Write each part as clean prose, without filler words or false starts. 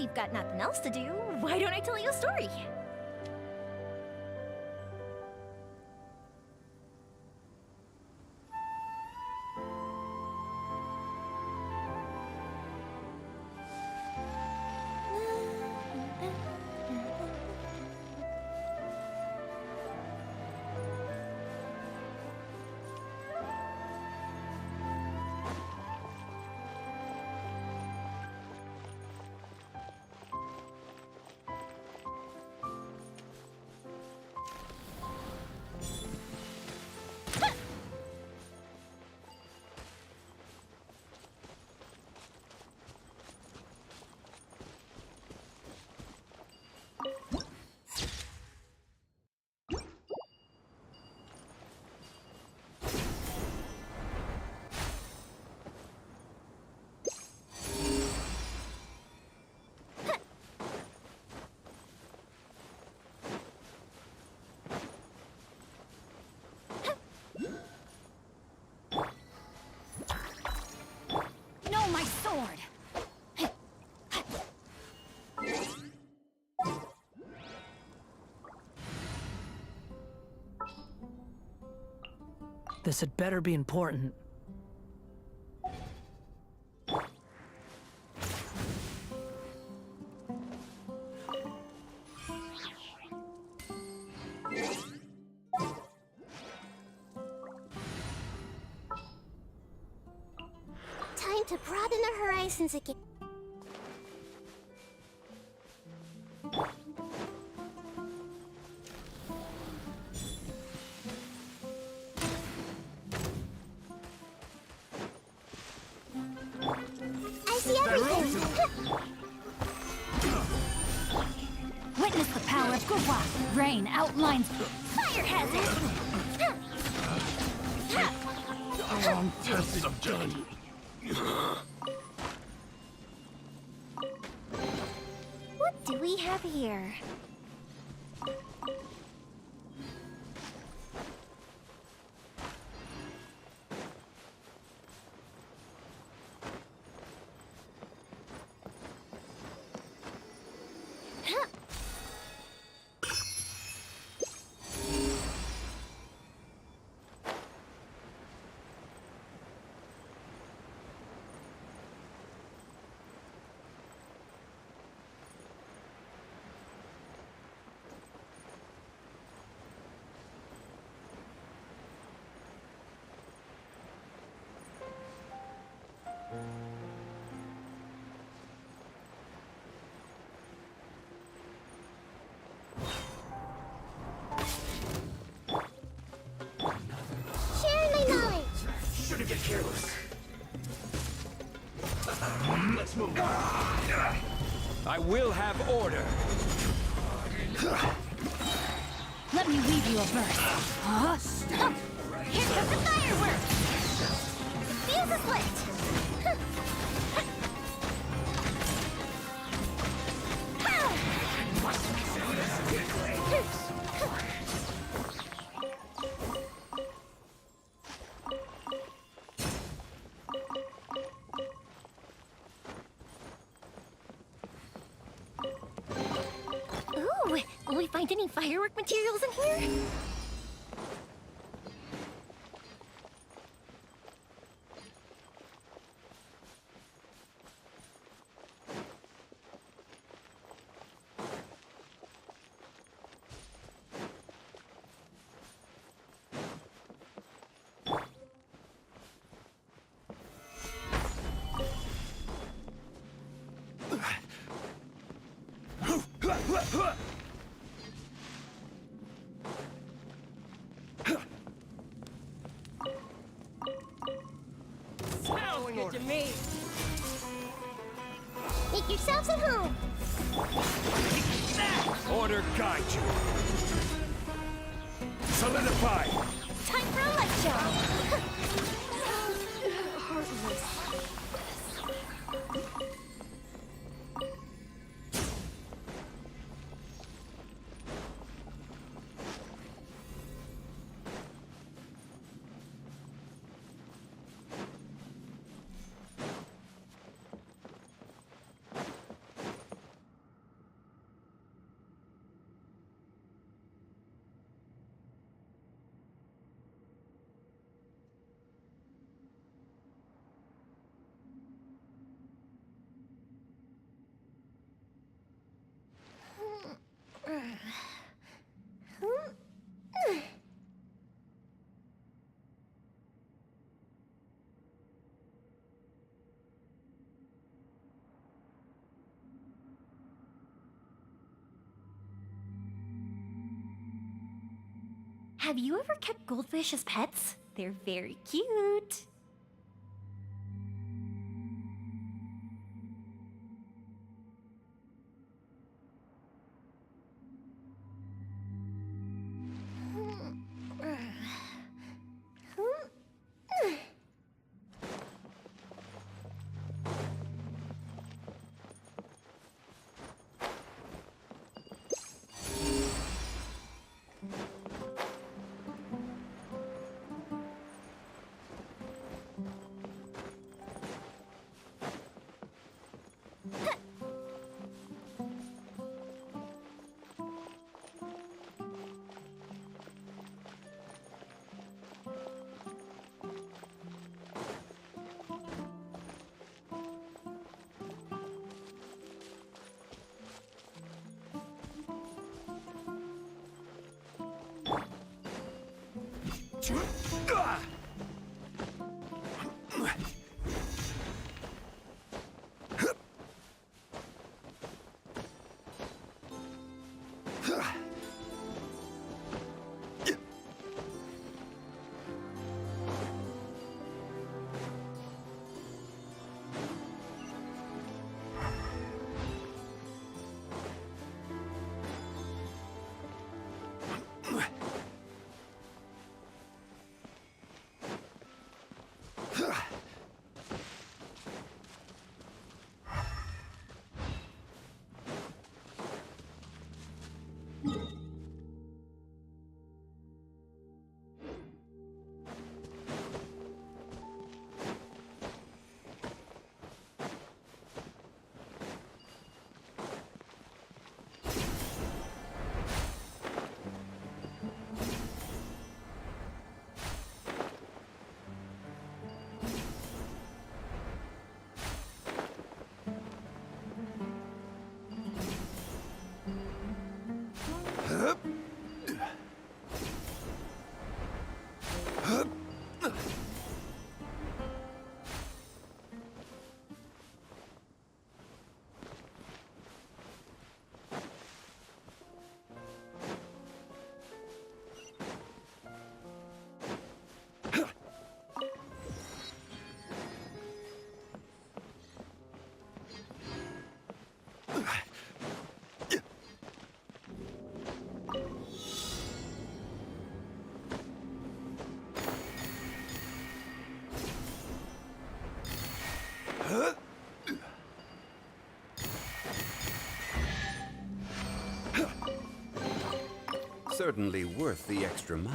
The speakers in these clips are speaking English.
we've got nothing else to do, why don't I tell you a story? No, my sword! This had better be important. Time to broaden our horizons again. I see everything! Witness the power of Gurwa. Rain outlines fire hazard. Test subject. What do we have here? Share my knowledge! Shouldn't get careless. Let's move on. I will have order. Let me weave you a verse. Huh? Here comes the fireworks! The fuse is lit! Ooh, will we find any firework materials in here? Smells good to me. Make yourselves at home! Order guide you. Solidify. Time for a light show! Have you ever kept goldfish as pets? They're very cute. Certainly worth the extra mile.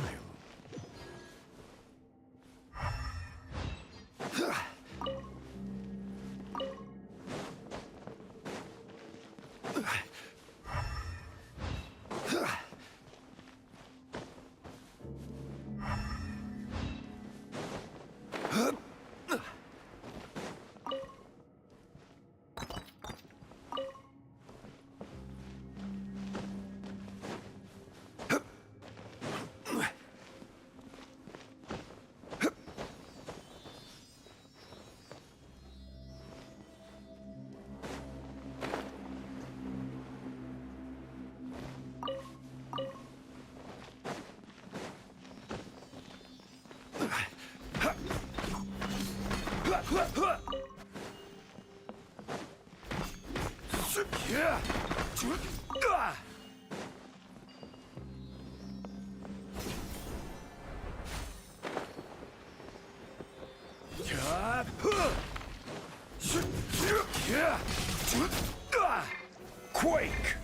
Quake!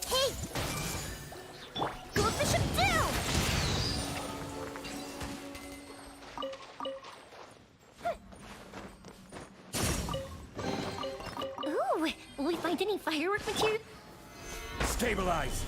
Hey! Goldfish up down! Ooh, will we find any firework material? Stabilize!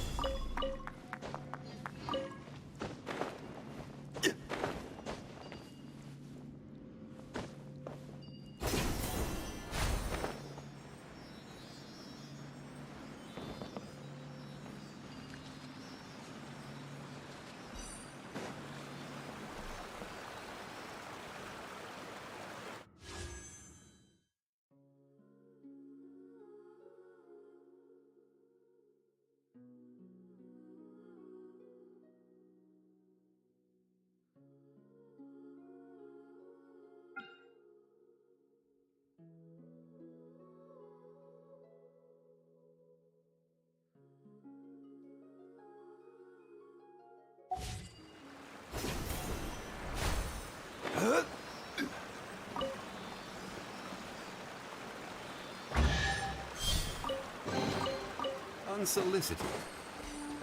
unsolicited,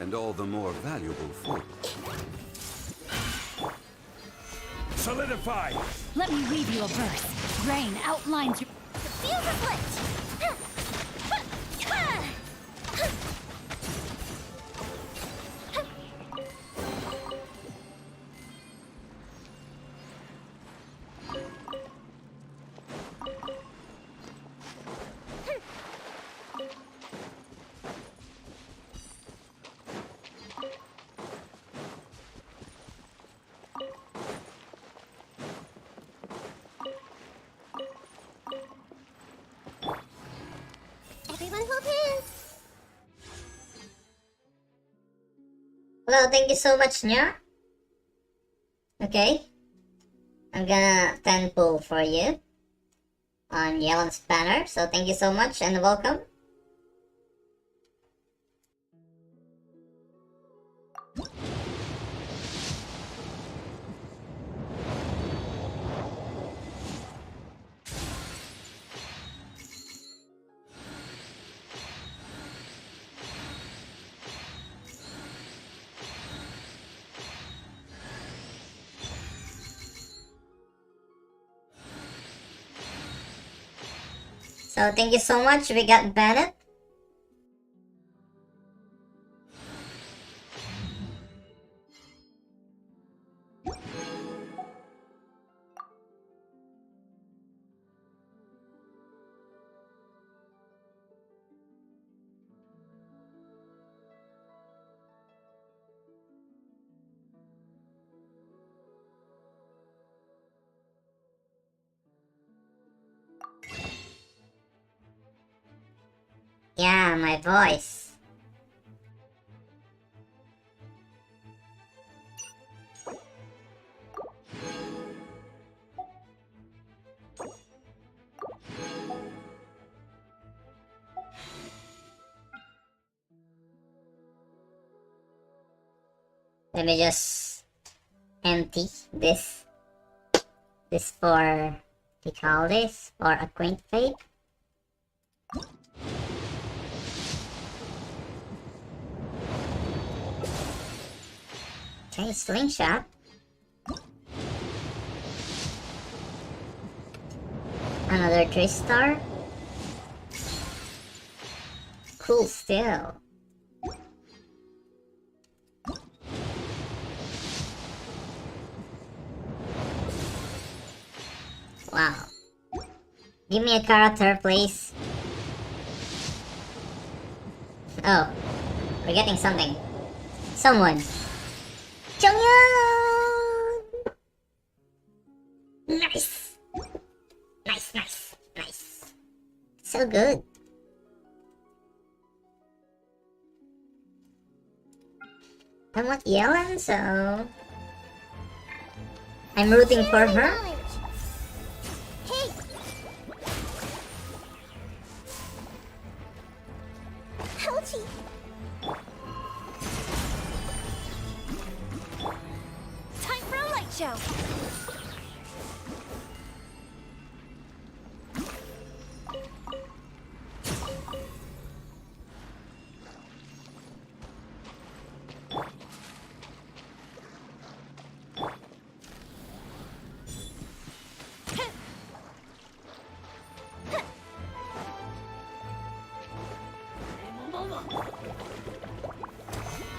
and all the more valuable food. Solidify! Let me read you a verse. Rain outlines your... The fuse is lit! Everyone hold hands! Well, thank you so much, Nya. Okay. I'm gonna 10 pull for you on Yelan's banner, so thank you so much and welcome. So thank you so much. We got Bennett. Yeah, my voice. Let me just empty this. This for, we call this, for acquaint fate. Okay, slingshot. Another 3-star. Cool still. Wow. Give me a character, please. Oh, we're getting something. Someone. Jonghyun! Nice! Nice, nice, nice. So good. I want Yelan, so... I'm rooting for her. Hey! Ouchie! Time for a light show!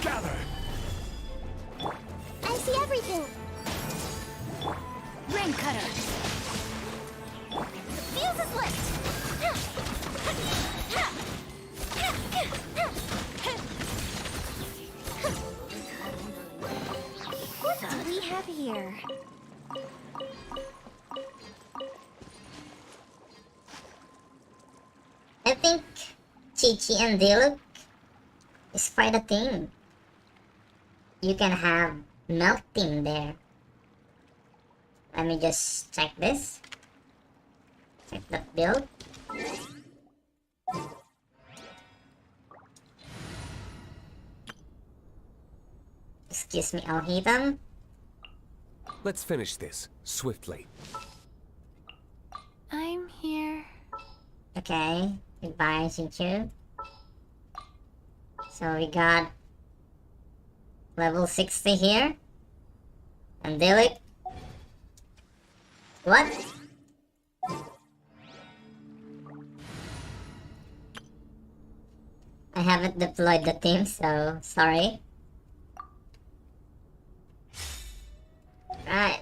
Gather! I see everything! Rain cutter. The fuse is lit! What do we have here? I think Chi-Chi and Diluc is quite a thing. You can have melting there. Let me just check this. Check the build. Excuse me, I'll hit them. Let's finish this swiftly. I'm here. Okay, goodbye, Xinchu. So we got level 60 here. And Dilip. What? I haven't deployed the team, so sorry. Right.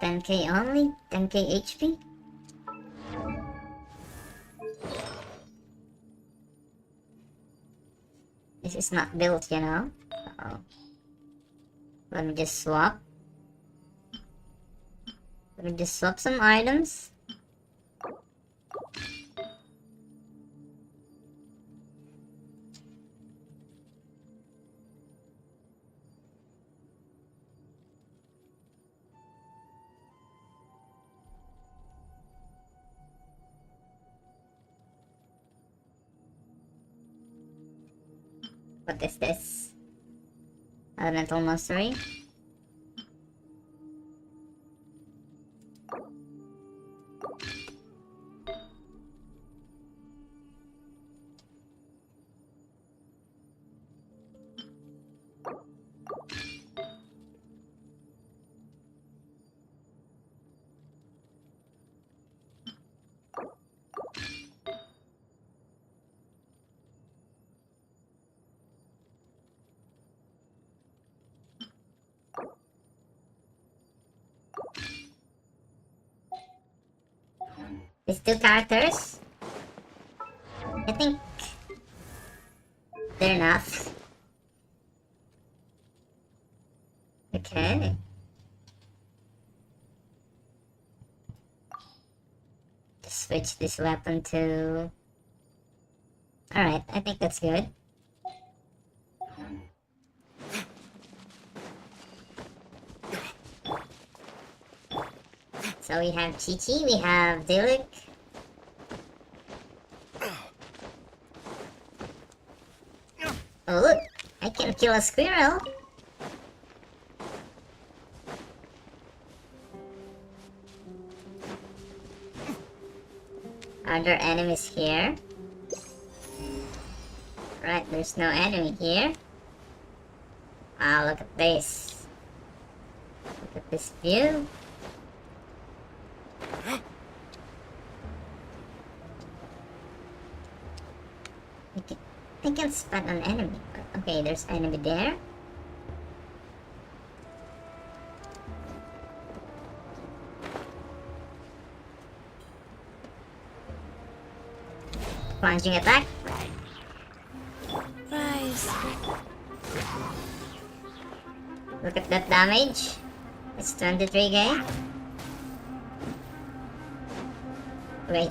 10k only? 10k HP? This is not built, you know? Uh-oh. Let me just swap. Let me just swap some items. What is this? Elemental Mastery. These two characters, I think they're enough. Okay. Just switch this weapon to... Alright, I think that's good. So we have Chi-Chi, we have Dilip. Oh look, I can kill a squirrel. Are there enemies here? Right, there's no enemy here. Wow, look at this. Look at this view. I can spot an enemy. Okay, there's enemy there. Plunging attack. Rise. Look at that damage. It's 23k. Wait.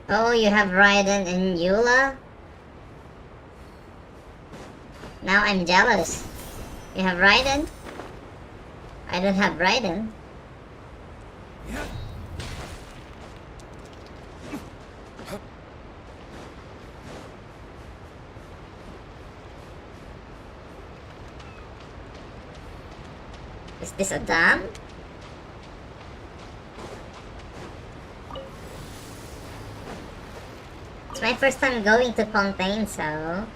Oh, you have Raiden and Eula? Now I'm jealous. You have Raiden? I don't have Raiden. Is this a dam? It's my first time going to Fontaine, so...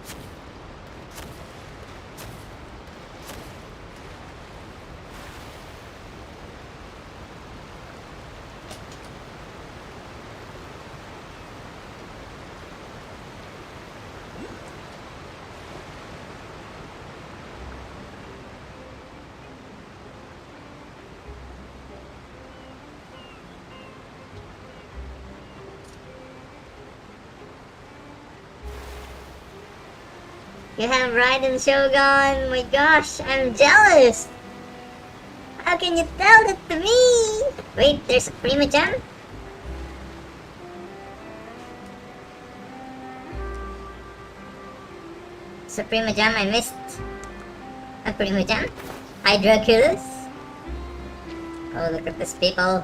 You have Raiden Shogun! My gosh, I'm jealous! How can you tell that to me? Wait, there's a Prima Gem? Suprema Gem, I missed a Prima Gem. Hydroculus. Oh, look at these people.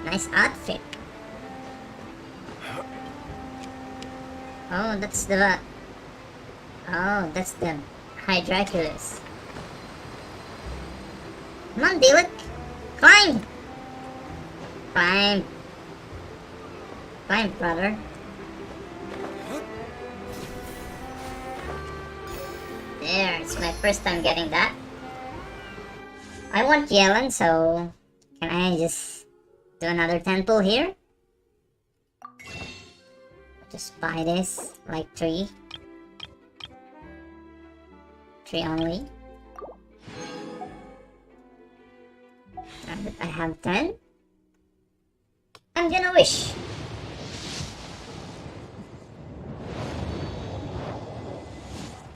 Nice outfit. Oh, that's the... Oh, that's the Hydraculus. Come on, Diluc! Climb! Climb! Climb, brother. There, it's my first time getting that. I want Yellen, so... Can I just do another 10 pull here? Just buy this, like 3. 3 only. I have 10. I'm gonna wish.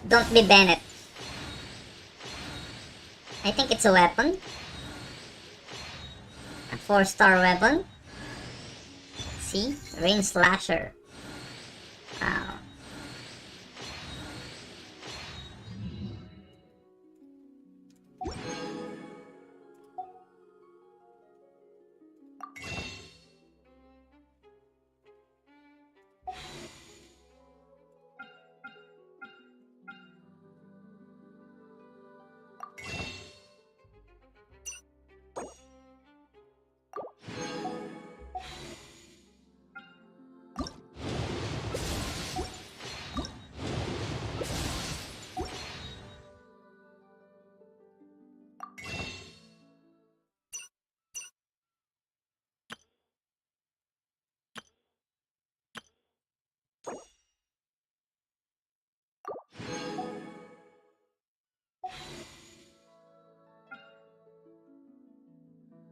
Don't be Bennett. I think it's a weapon. A 4-star weapon. See? Rain Slasher. Wow.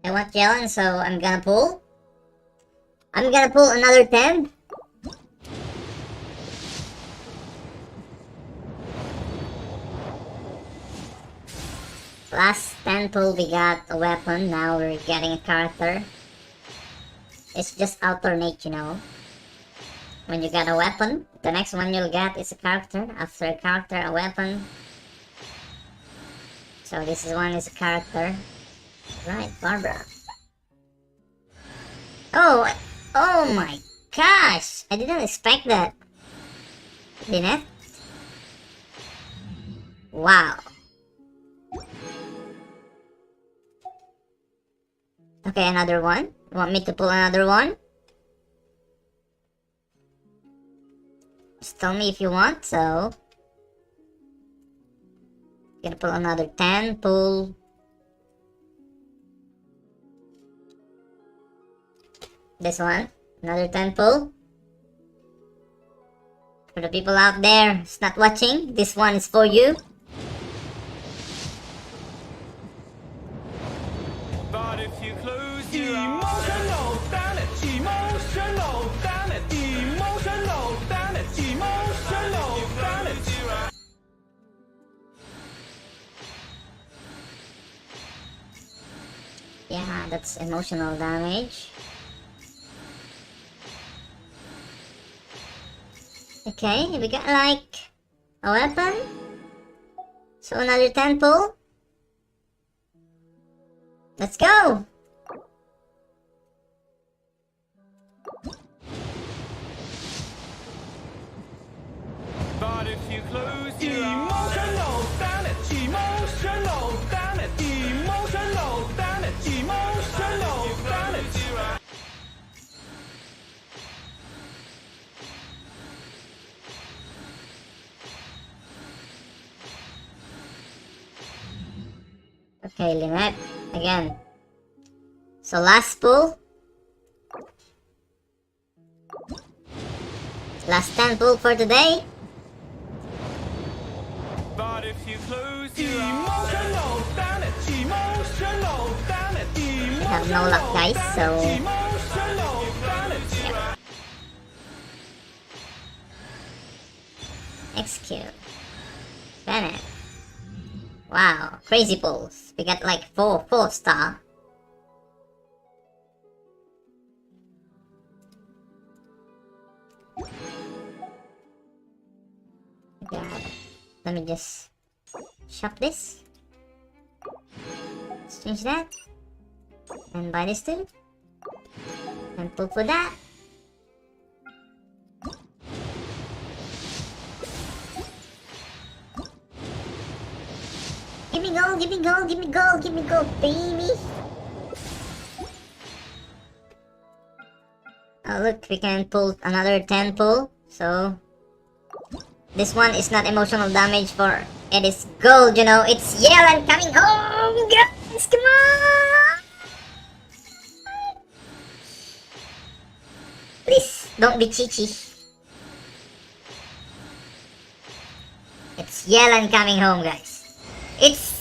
I want Yellen, so I'm gonna pull. I'm gonna pull another 10. Last 10 pull we got a weapon, now we're getting a character. It's just alternate, you know. When you get a weapon, the next one you'll get is a character. After a character, a weapon. So this one is a character. Right, Barbara. Oh, oh my gosh! I didn't expect that. Lynette? Wow. Okay, another one. Want me to pull another one? Just tell me if you want, so... Gonna pull another 10, pull... This one, another 10 pull. For the people out there who's not watching, this one is for you. But if you close your emotional damage, emotional damage, emotional damage, emotional damage. Yeah, that's emotional damage. Okay, we got like a weapon. So another 10 pull. Let's go! But if you close your emotional damage, emotional damage, emotional damage, emotional damage. Okay, Lynette, again. So last pull. Last 10 pull for today. But if you close your emotional damage, emotional damage, We have no luck, guys, so... emotional damage. Yeah. Execute. Bennett. Wow, crazy pulls. We got like 4-star. Yeah. Let me just shop this. Let's change that. And buy this too. And pull for that. gold, give me gold, give me gold, give me gold, baby. Oh look, we can pull another 10 pull. So this one is not emotional damage for it is gold, you know. It's Yelan coming home, guys. Come on. Please don't be chichi. It's Yelan coming home, guys. It's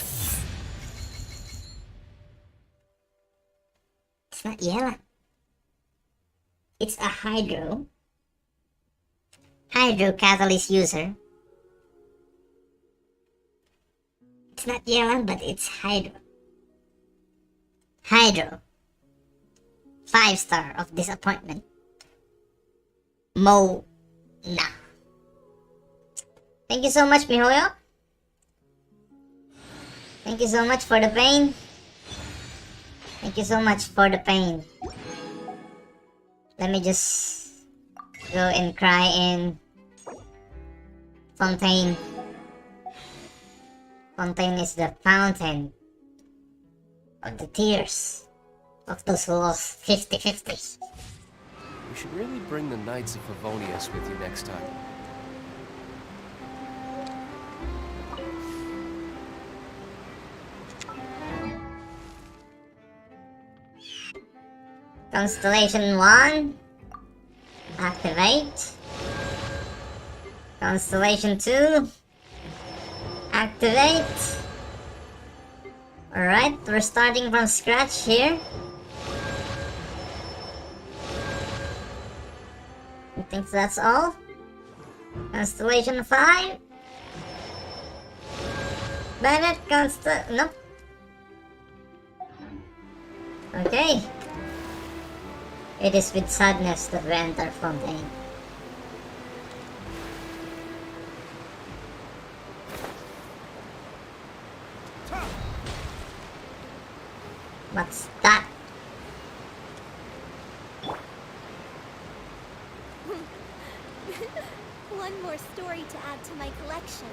not Yelan. It's a Hydro Catalyst user. It's not Yelan, but it's Hydro. 5-star of disappointment. Mo na. Thank you so much, Mihoyo. Thank you so much for the pain. Thank you so much for the pain. Let me just go and cry in Fontaine. Fontaine is the fountain of the tears of those who lost 50-50. You should really bring the Knights of Favonius with you next time. Constellation 1. Activate. Constellation 2. Activate. Alright, we're starting from scratch here. I think that's all. Constellation 5. Bennett, nope. Okay. It is with sadness that we enter Fontaine. What's that? One more story to add to my collection.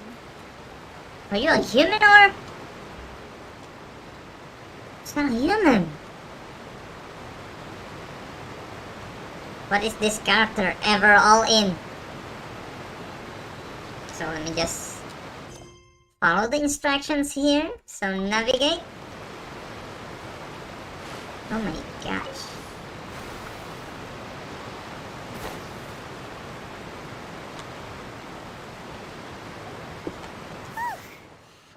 Are you a human or? It's not a human. What is this character ever all in? So let me just follow the instructions here. So navigate. Oh my gosh.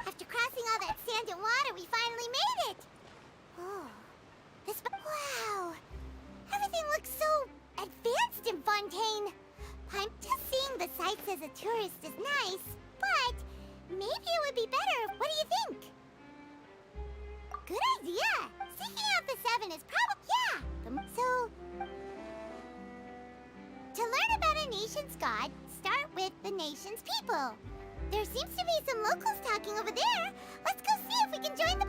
After crossing all that sand and water, we finally made it! Oh, this... Wow! Everything looks so advanced in Fontaine. I'm just seeing the sights as a tourist is nice, but maybe it would be better. What do you think? Good idea! Seeking out the 7 is probably... Yeah! So... To learn about a nation's god, start with the nation's people. There seems to be some locals talking over there. Let's go see if we can join the...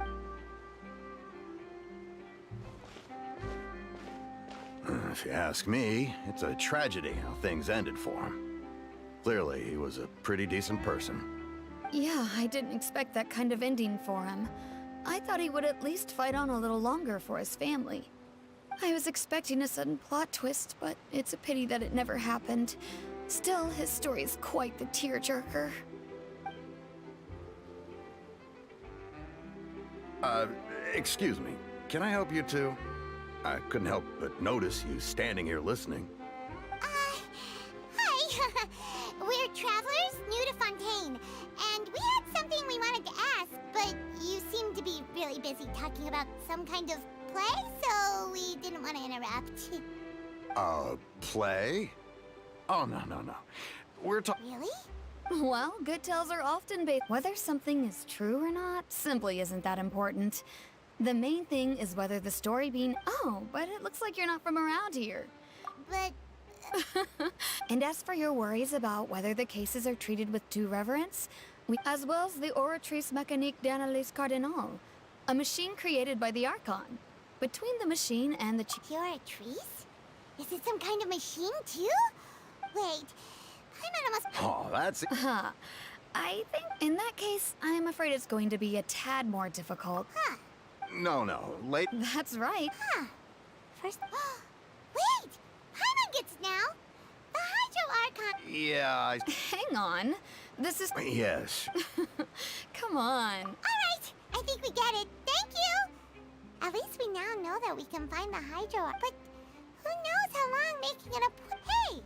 If you ask me, it's a tragedy how things ended for him. Clearly, he was a pretty decent person. Yeah, I didn't expect that kind of ending for him. I thought he would at least fight on a little longer for his family. I was expecting a sudden plot twist, but it's a pity that it never happened. Still, his story is quite the tearjerker. Excuse me. Can I help you too? I couldn't help but notice you standing here listening. Hi! We're travelers new to Fontaine, and we had something we wanted to ask, but you seem to be really busy talking about some kind of play, so we didn't want to interrupt. Play? Oh, no. We're talking... Really? Well, good tales are often based. Whether something is true or not simply isn't that important. The main thing is whether the story being, oh, but it looks like you're not from around here. But... And as for your worries about whether the cases are treated with due reverence, as well as the Oratrice Mécanique d'Analyse Cardinal, a machine created by the Archon. Between the machine and the... You're a trees? Is it some kind of machine, too? Wait, I'm almost... Oh, that's... I think in that case, I'm afraid it's going to be a tad more difficult. Huh. No, late. That's right. Huh. First... Wait! Paimon gets now! The Hydro Archon... Yeah, Hang on. This is... yes. Come on. Alright! I think we get it. Thank you! At least we now know that we can find the Hydro Archon. But who knows how long making it a... Hey!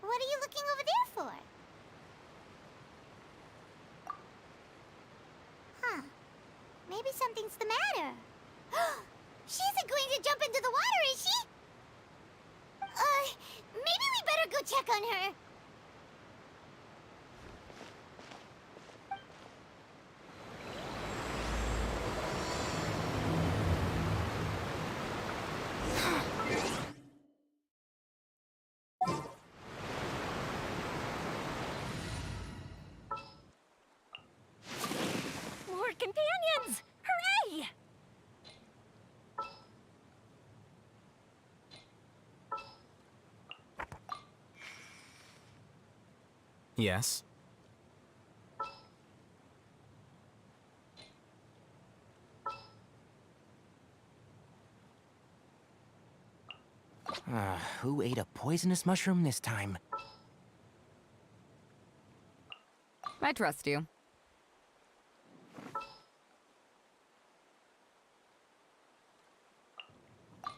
What are you looking over there for? Huh. Maybe something's the matter. She isn't going to jump into the water, is she? Maybe we better go check on her. More companions! Hooray! Yes? Who ate a poisonous mushroom this time? I trust you.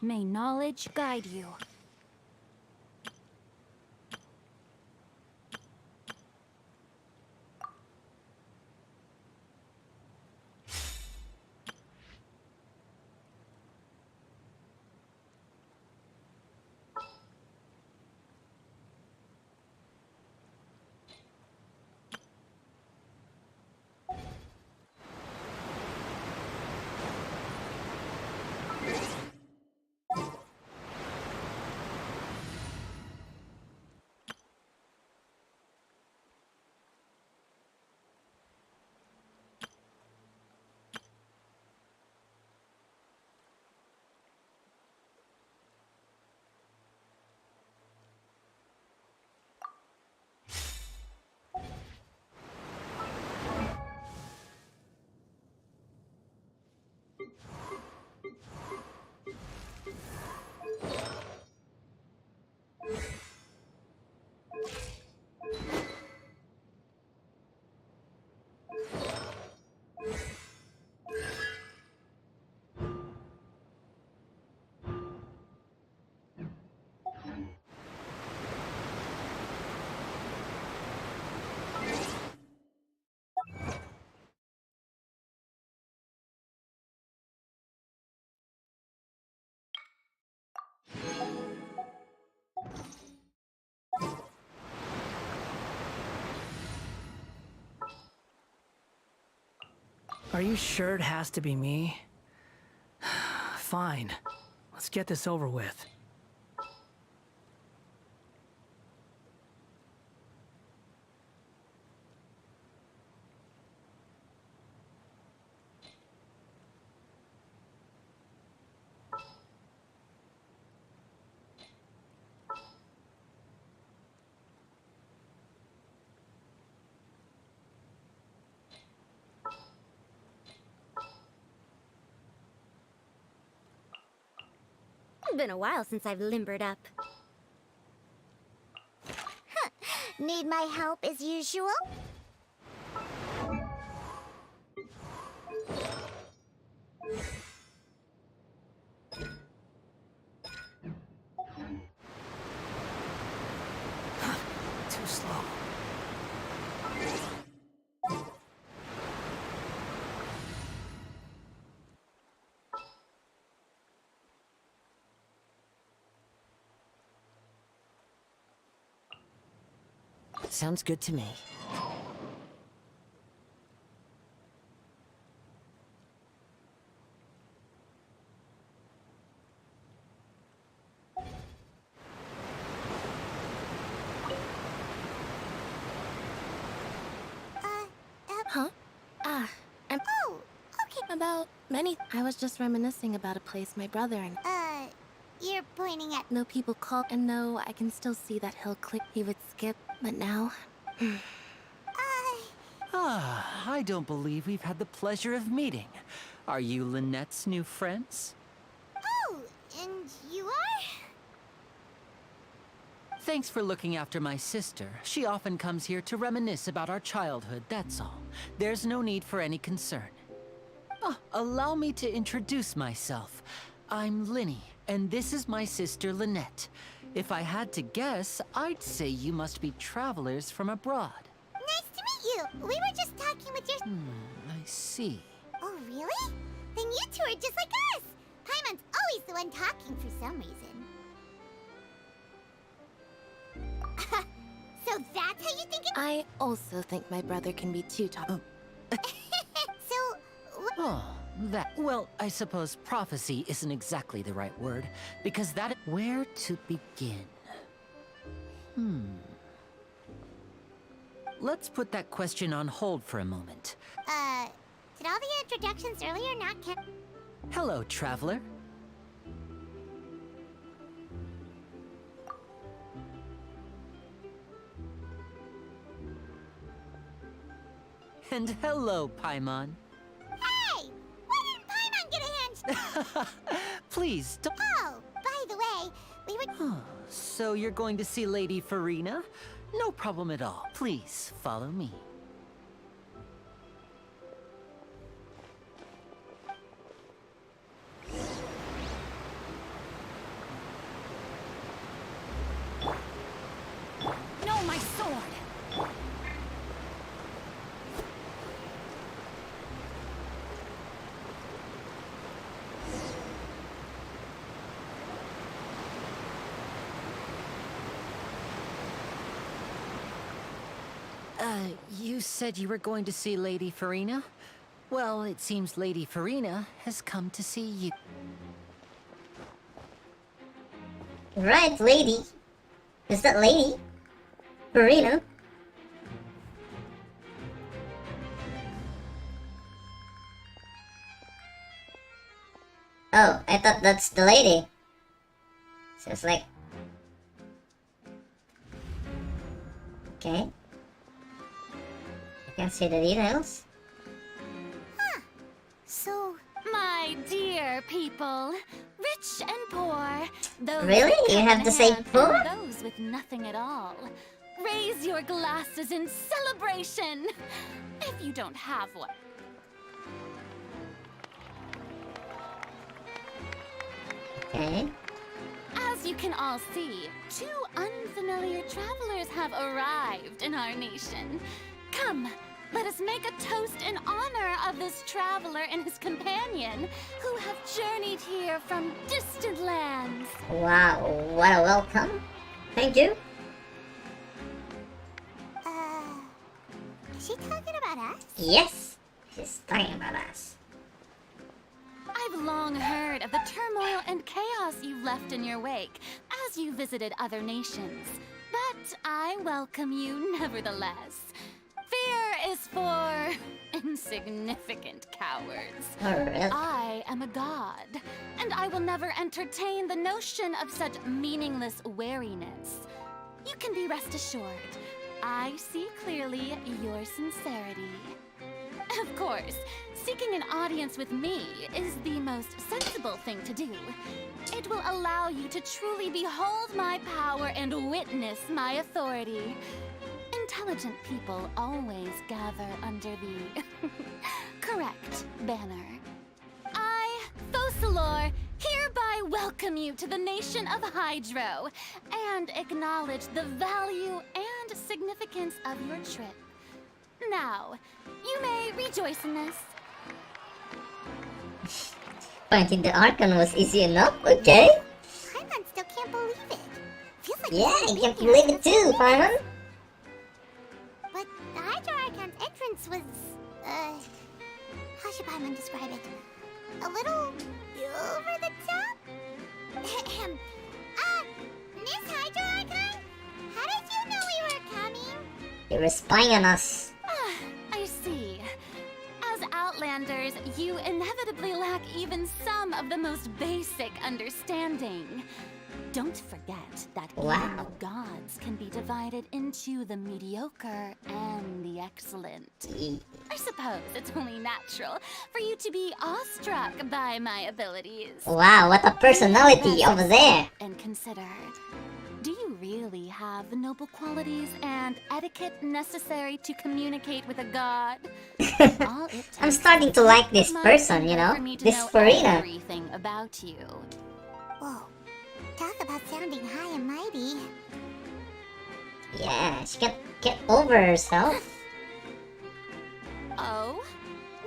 May knowledge guide you. Are you sure it has to be me? Fine. Let's get this over with. Been a while since I've limbered up. Need my help as usual? Too slow. Sounds good to me. Huh? I'm Oh, okay. about many. I was just reminiscing about a place my brother and You're pointing at... no people call, and no, I can still see that hill cliff he would skip, but now... Ah, I don't believe we've had the pleasure of meeting. Are you Lynette's new friends? Oh, and you are? Thanks for looking after my sister. She often comes here to reminisce about our childhood, that's all. There's no need for any concern. Ah, allow me to introduce myself. I'm Linny, and this is my sister Lynette. If I had to guess, I'd say you must be travelers from abroad. Nice to meet you. We were just talking with your... I see. Oh, really? Then you two are just like us. Paimon's always the one talking for some reason. So that's how you think it... I also think my brother can be too talk. So... Oh, that... Well, I suppose prophecy isn't exactly the right word, because that... Where to begin? Let's put that question on hold for a moment. Did all the introductions earlier not count? Hello, traveler. And hello, Paimon. Hey! Why didn't Paimon get a hand... Please, don't... Oh, by the way, we were... So you're going to see Lady Farina? No problem at all. Please, follow me. No, my sword! You said you were going to see Lady Farina? Well, it seems Lady Farina has come to see you. Right, lady. Is that Lady Farina? Oh, I thought that's the lady. So it's like... Okay. I can't see the details. So... My dear people, rich and poor, those Really? with You have in to say hand poor? and those with nothing at all. Raise your glasses in celebration. If you don't have one. Okay. As you can all see, two unfamiliar travelers have arrived in our nation. Come, let us make a toast in honor of this traveler and his companion who have journeyed here from distant lands. Wow, what a welcome. Thank you. Is she talking about us? Yes, she's talking about us. I've long heard of the turmoil and chaos you left in your wake as you visited other nations. But I welcome you nevertheless. Fear is for insignificant cowards. Oh, really? I am a god, and I will never entertain the notion of such meaningless wariness. You can be rest assured, I see clearly your sincerity. Of course, seeking an audience with me is the most sensible thing to do. It will allow you to truly behold my power and witness my authority. Intelligent people always gather under the correct banner. I, Focalor, hereby welcome you to the nation of Hydro and acknowledge the value and significance of your trip. Now, you may rejoice in this. Finding the Archon was easy enough, okay? Paimon still can't believe it. Feels like Yeah, I we've can't been here believe it too, Paimon. But the Hydro Archon's entrance was, how should Paimon describe it? A little over the top? Miss Hydro Archon? How did you know we were coming? You were spying on us. I see. As Outlanders, you inevitably lack even some of the most basic understanding. Don't forget that even the gods can be divided into the mediocre and the excellent. I suppose it's only natural for you to be awestruck by my abilities. Wow, what a personality over there. And consider, do you really have the noble qualities and etiquette necessary to communicate with a god? I'm starting to like this person, you know? This Farina. Everything about you. Whoa. Talk about sounding high and mighty. Yeah, she can't get over herself. Oh?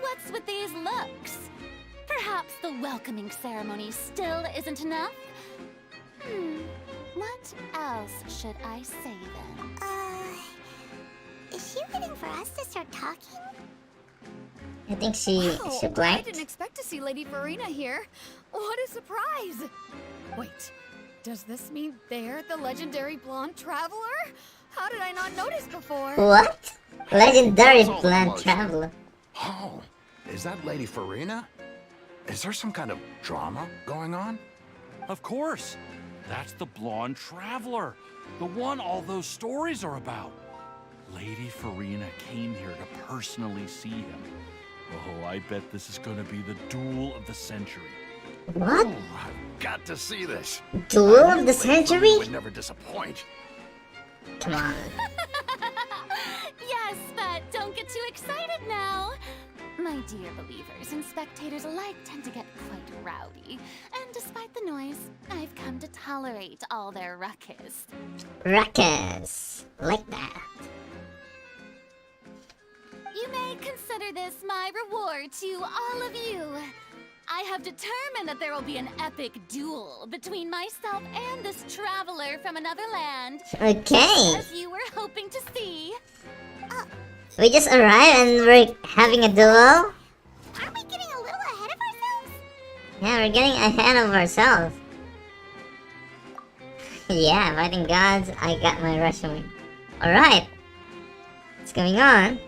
What's with these looks? Perhaps the welcoming ceremony still isn't enough? What else should I say then? Is she waiting for us to start talking? I think she I blanked. didn't expect to see Lady Farina here. What a surprise! Wait, does this mean they're the legendary blonde traveler? How did I not notice before? What? Legendary blonde traveler. Oh, is that Lady Farina? Is there some kind of drama going on? Of course. That's the blonde traveler. The one all those stories are about. Lady Farina came here to personally see him. Oh, I bet this is gonna be the duel of the century. What? Oh, I've got to see this. Duel of the century? Would never disappoint. Come on. Yes, but don't get too excited now. My dear believers and spectators alike tend to get quite rowdy. And despite the noise, I've come to tolerate all their ruckus. Ruckus. Like that. You may consider this my reward to all of you. I have determined that there will be an epic duel between myself and this traveler from another land. Okay. As you were hoping to see. We just arrived and we're having a duel? Aren't we getting a little ahead of ourselves? Yeah, we're getting ahead of ourselves. Yeah, fighting gods, I got my Russian. Alright. What's going on?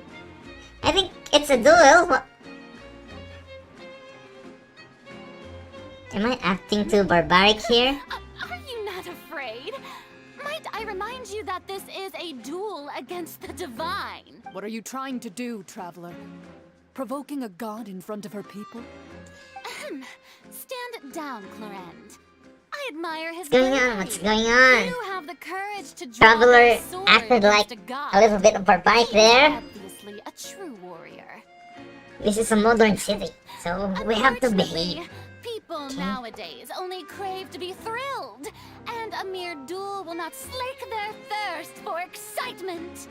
I think it's a duel. Am I acting too barbaric here? Are you not afraid? Might I remind you that this is a duel against the divine? What are you trying to do, traveler? Provoking a god in front of her people? Stand down, Clorend. I admire his What's going bravery. on? What's going on? You have the courage to draw Traveler your sword acted like against a god. a little bit of barbaric there. Obviously a true warrior. This is a modern city, so we have to behave. People nowadays only crave to be thrilled, and a mere duel will not slake their thirst for excitement.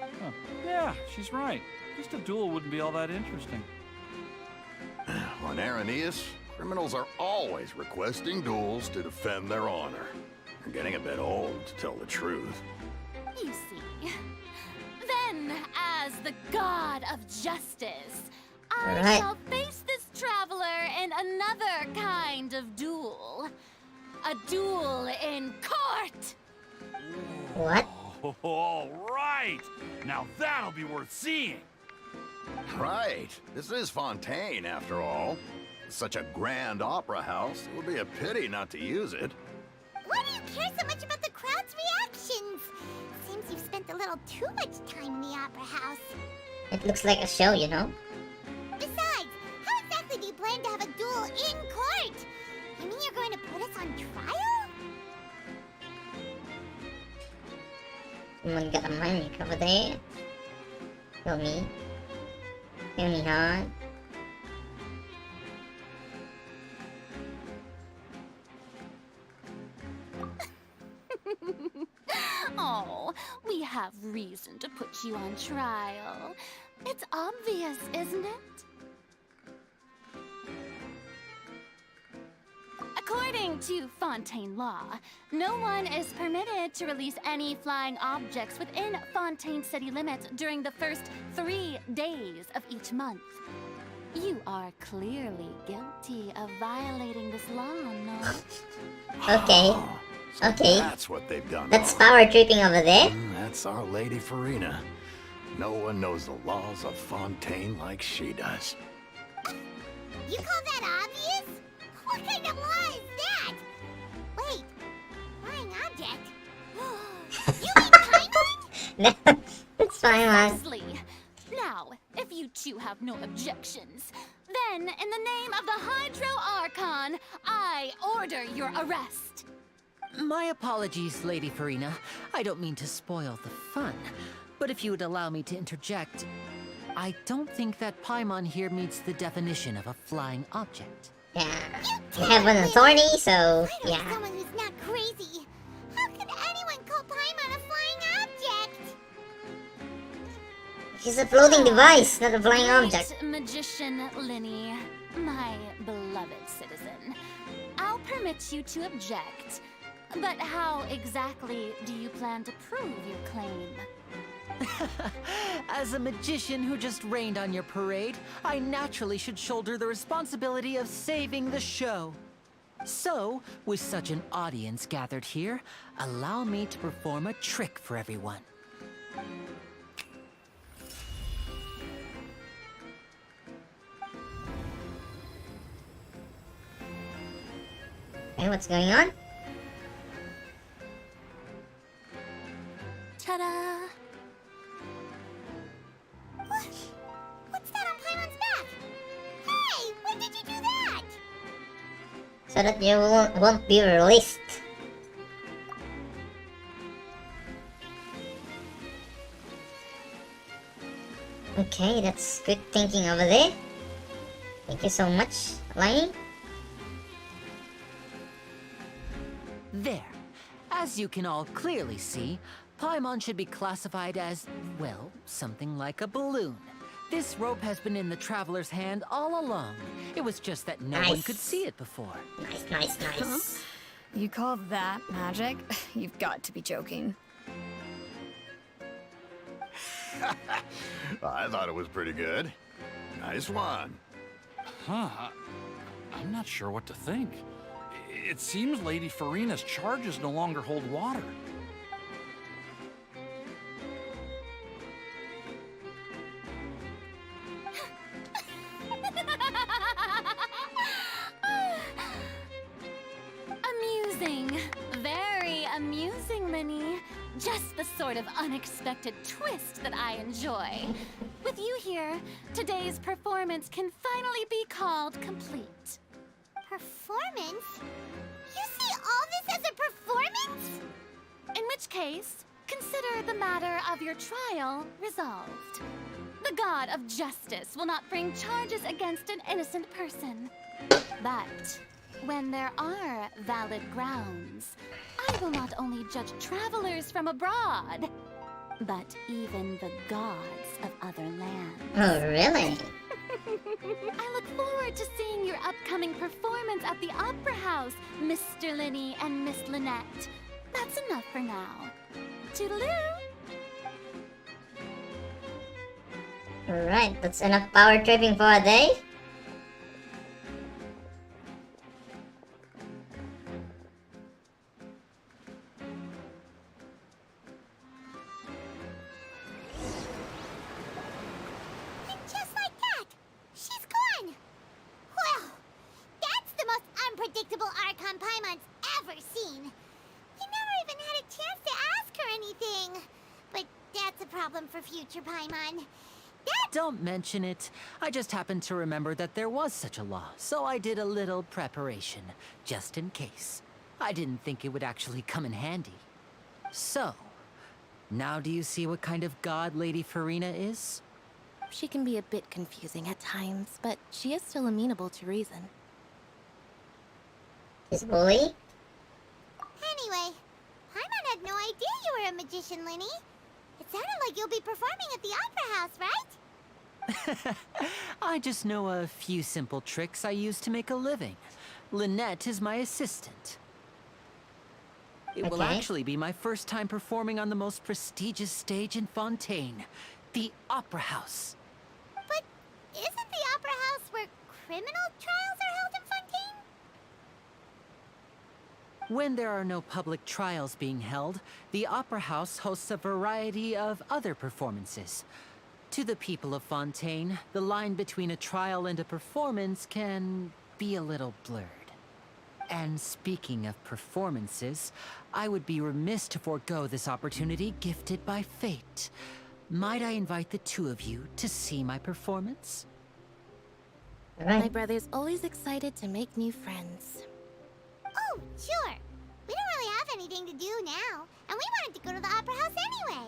Huh. Yeah, she's right. Just a duel wouldn't be all that interesting. On Araneus, criminals are always requesting duels to defend their honor. They're getting a bit old, to tell the truth. You see. Then, as the god of justice, I shall face this traveler in another kind of duel. A duel in court! What? All right! Now that'll be worth seeing! Right. This is Fontaine, after all. Such a grand opera house, it would be a pity not to use it. Why do you care so much about the crowd's reactions? Seems you've spent a little too much time in the opera house. It looks like a show, you know? Besides, how exactly do you plan to have a duel in court? You mean you're going to put us on trial? Someone got a mic over there. Kill me. Kill me hard. Oh, we have reason to put you on trial. It's obvious, isn't it? According to Fontaine law, no one is permitted to release any flying objects within Fontaine city limits during the first 3 days of each month. You are clearly guilty of violating this law, no? Okay. So Okay. That's what they've done. That's power tripping over there. That's our Lady Farina. No one knows the laws of Fontaine like she does. You call that obvious? What kind of law is that? Wait, flying object? You mean Paimon? No, it's fine, Precisely. Now, if you two have no objections, then in the name of the Hydro Archon, I order your arrest. My apologies, Lady Farina. I don't mean to spoil the fun. But if you would allow me to interject, I don't think that Paimon here meets the definition of a flying object. Yeah, you have an authority, so yeah. Someone who's not crazy. How could anyone call Paimon a flying object? She's a floating device, not a flying object. Magician Linny, my beloved citizen, I'll permit you to object. But how exactly do you plan to prove your claim? As a magician who just rained on your parade, I naturally should shoulder the responsibility of saving the show. So, with such an audience gathered here, allow me to perform a trick for everyone. Hey, what's going on? Ta-da! What's that on Paimon's back? Hey, when did you do that? So that you won't be released. Okay, that's good thinking over there. Thank you so much, Lightning. There. As you can all clearly see, Paimon should be classified as, well, something like a balloon. This rope has been in the Traveler's hand all along. It was just that no one could see it before. Nice. Huh? You call that magic? You've got to be joking. I thought it was pretty good. Nice one. Huh. I'm not sure what to think. It seems Lady Farina's charges no longer hold water. Amusing. Very amusing, Linny. Just the sort of unexpected twist that I enjoy. With you here, today's performance can finally be called complete. Performance? You see all this as a performance? In which case, consider the matter of your trial resolved. The god of justice will not bring charges against an innocent person. But when there are valid grounds, I will not only judge travelers from abroad, but even the gods of other lands. Oh, really? I look forward to seeing your upcoming performance at the Opera House, Mr. Linny and Miss Lynette. That's enough for now. Toodaloo! Alright, that's enough power tripping for a day. And just like that, she's gone. Well, that's the most unpredictable Archon Paimon's ever seen. We never even had a chance to ask her anything. But that's a problem for future Paimon. Don't mention it. I just happened to remember that there was such a law, so I did a little preparation, just in case. I didn't think it would actually come in handy. So, now do you see what kind of god Lady Farina is? She can be a bit confusing at times, but she is still amenable to reason. Is bully? Anyway, Paimon had no idea you were a magician, Linny. It sounded like you'll be performing at the Opera House, right? I just know a few simple tricks I use to make a living. Lynette is my assistant. It will actually be my first time performing on the most prestigious stage in Fontaine, the Opera House. But isn't the Opera House where criminal trials are held in Fontaine? When there are no public trials being held, the Opera House hosts a variety of other performances. To the people of Fontaine, the line between a trial and a performance can be a little blurred. And speaking of performances, I would be remiss to forego this opportunity gifted by fate. Might I invite the two of you to see my performance? My brother's always excited to make new friends. Oh, sure. We don't really have anything to do now, and we wanted to go to the Opera House anyway.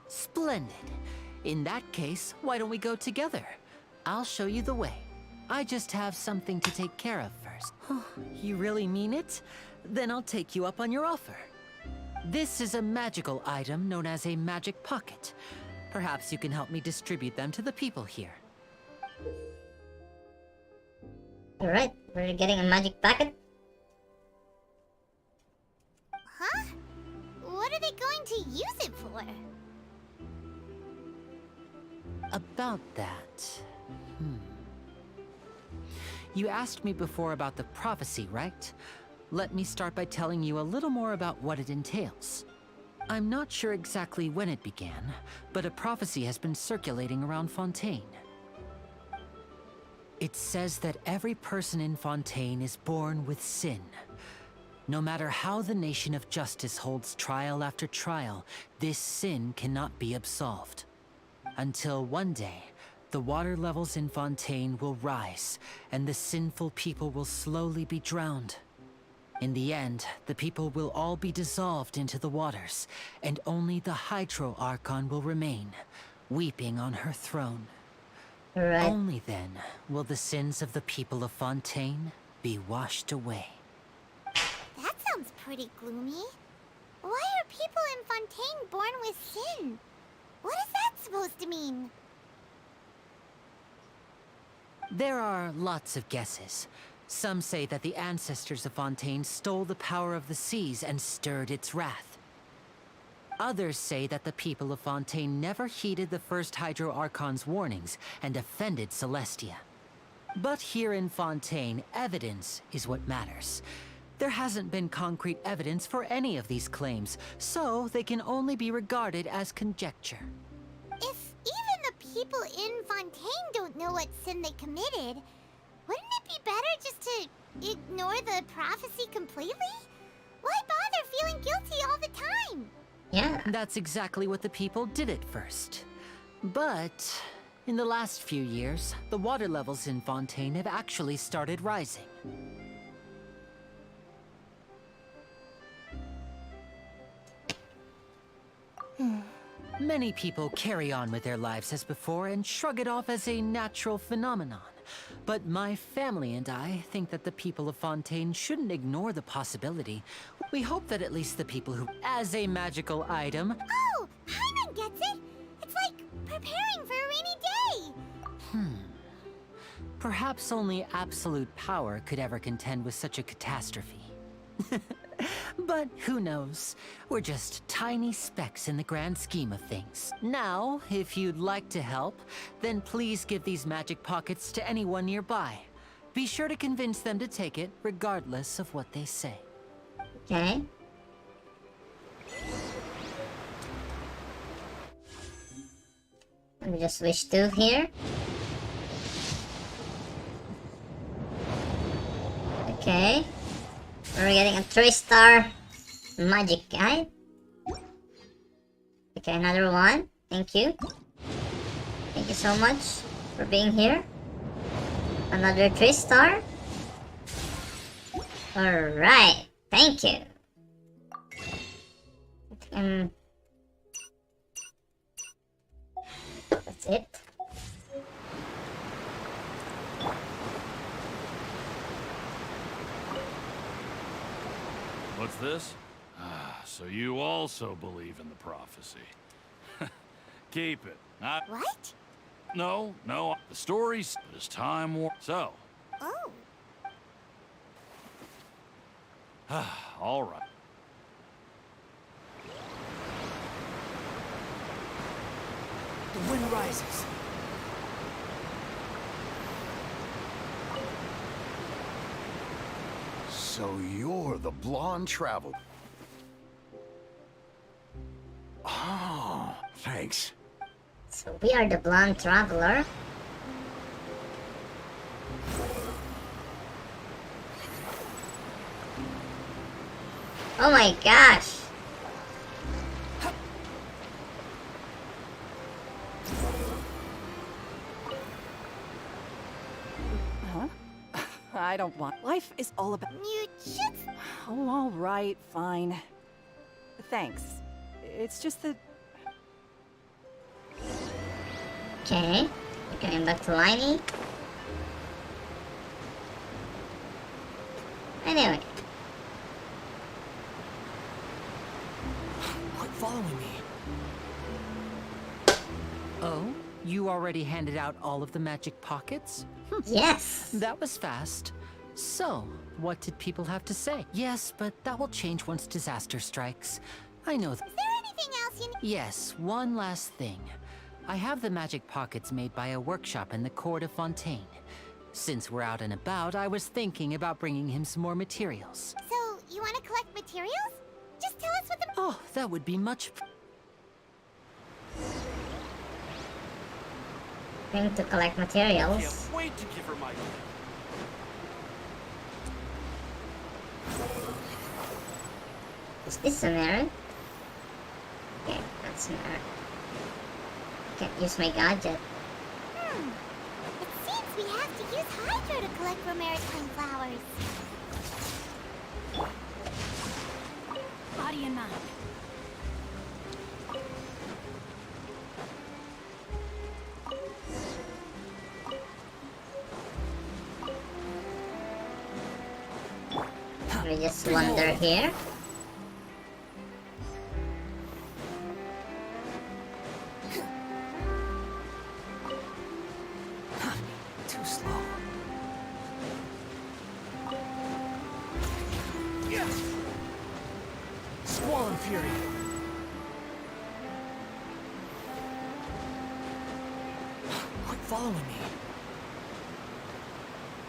Splendid. In that case, why don't we go together? I'll show you the way. I just have something to take care of first. You really mean it? Then I'll take you up on your offer. This is a magical item known as a magic pocket. Perhaps you can help me distribute them to the people here. Alright, we're getting a magic pocket. Huh? What are they going to use it for? About that... You asked me before about the prophecy, right? Let me start by telling you a little more about what it entails. I'm not sure exactly when it began, but a prophecy has been circulating around Fontaine. It says that every person in Fontaine is born with sin. No matter how the nation of justice holds trial after trial, this sin cannot be absolved. Until one day, the water levels in Fontaine will rise, and the sinful people will slowly be drowned. In the end, the people will all be dissolved into the waters, and only the Hydro Archon will remain, weeping on her throne. Right. Only then will the sins of the people of Fontaine be washed away. That sounds pretty gloomy. Why are people in Fontaine born with sin? What is that supposed to mean? There are lots of guesses. Some say that the ancestors of Fontaine stole the power of the seas and stirred its wrath. Others say that the people of Fontaine never heeded the first Hydro Archon's warnings and offended Celestia. But here in Fontaine, evidence is what matters. There hasn't been concrete evidence for any of these claims, so they can only be regarded as conjecture. If even the people in Fontaine don't know what sin they committed, wouldn't it be better just to ignore the prophecy completely? Why bother feeling guilty all the time? Yeah. That's exactly what the people did at first. But in the last few years, the water levels in Fontaine have actually started rising. Many people carry on with their lives as before and shrug it off as a natural phenomenon. But my family and I think that the people of Fontaine shouldn't ignore the possibility. We hope that at least the people who... As a magical item... Oh, Hyman gets it! It's like preparing for a rainy day! Perhaps only absolute power could ever contend with such a catastrophe. But who knows? We're just tiny specks in the grand scheme of things. Now, if you'd like to help, then please give these magic pockets to anyone nearby. Be sure to convince them to take it, regardless of what they say. Okay. Let me just switch to here. Okay. We're getting a 3-star magic guide. Okay, another one. Thank you. Thank you so much for being here. Another 3-star. Alright. Thank you. That's it. What's this? Ah, so you also believe in the prophecy. Keep it. What? No. The story's as time war. So. Oh. All right. The wind rises. So you're the blonde travel. Thanks. So we are the blonde traveler. Oh my gosh! Huh? I don't want. Life is all about. You just... Oh, all right, fine. Thanks. It's just that. Okay, we're going back to Liney. Anyway. Quit following me. Oh? You already handed out all of the magic pockets? Yes! That was fast. So, what did people have to say? Yes, but that will change once disaster strikes. I know Is there anything else you need? Yes, one last thing. I have the magic pockets made by a workshop in the court of Fontaine. Since we're out and about, I was thinking about bringing him some more materials. So, you want to collect materials? Just tell us what the... Oh, that would be much... Going to collect materials. Can't wait to give her my... Is this a mirror? Okay, that's a mirror. Can't use my gadget. It seems we have to use Hydro to collect Romaritime flowers. Body and mind. We just wander here. Too slow. Squall and Fury. Quit following me.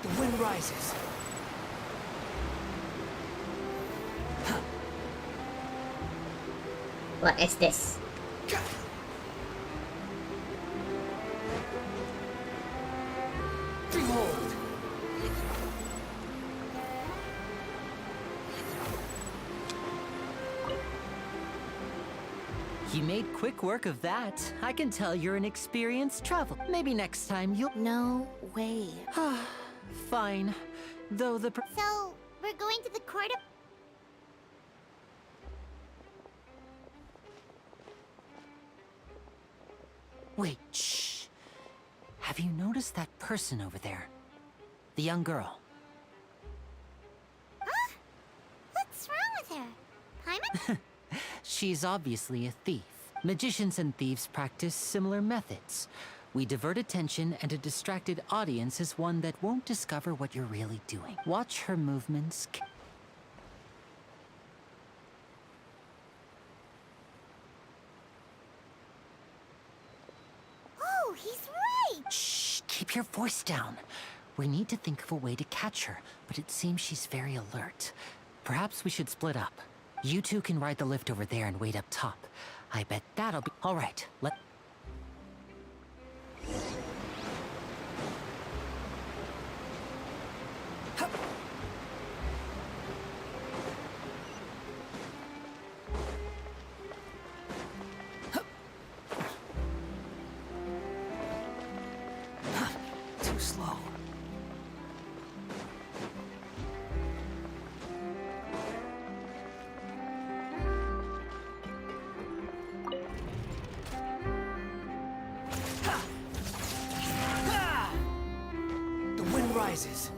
The wind rises. What is this? Behold! You made quick work of that. I can tell you're an experienced traveler. Maybe next time you'll... No way. Fine. Though the... So, we're going to the court of... Wait, shh. Have you noticed that person over there? The young girl. Huh? What's wrong with her? Paimon? She's obviously a thief. Magicians and thieves practice similar methods. We divert attention, and a distracted audience is one that won't discover what you're really doing. Watch her movements. Oh, he's right! Shh, keep your voice down. We need to think of a way to catch her, but it seems she's very alert. Perhaps we should split up. You two can ride the lift over there and wait up top. I bet that'll be... All right, let... Too slow. The wind rises.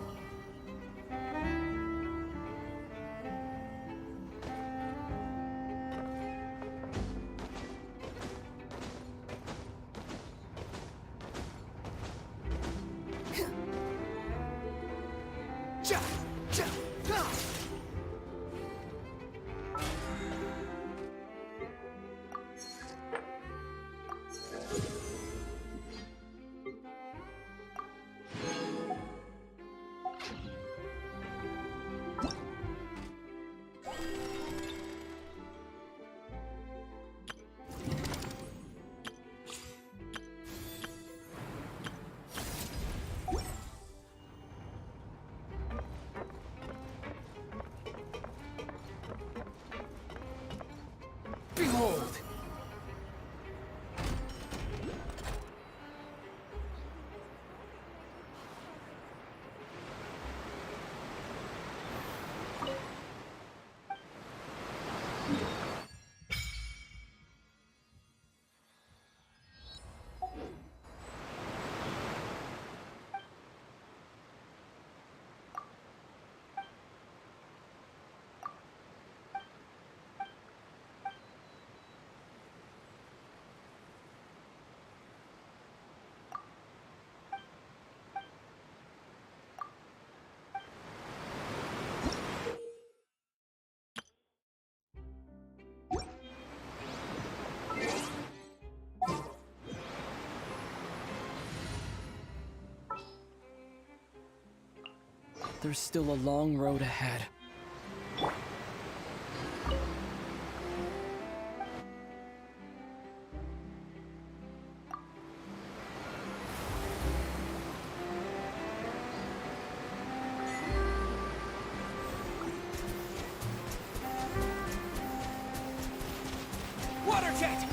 There's still a long road ahead. Water jet!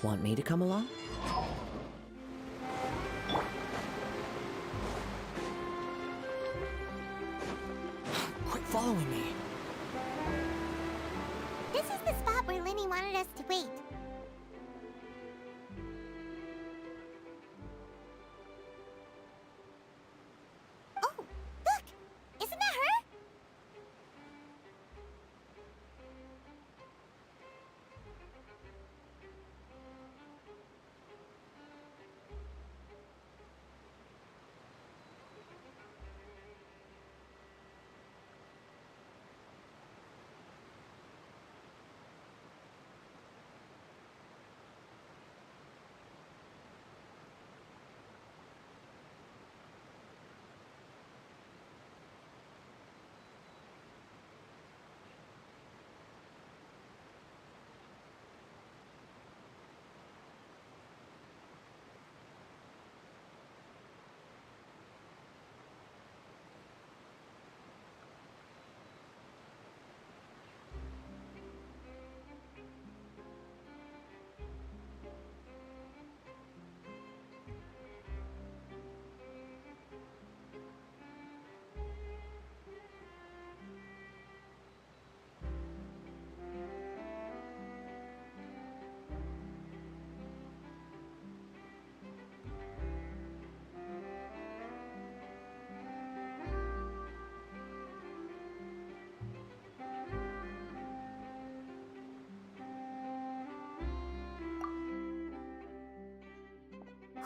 Want me to come along? Quit following me. This is the spot where Lenny wanted us to wait. Oh, look! Isn't that her?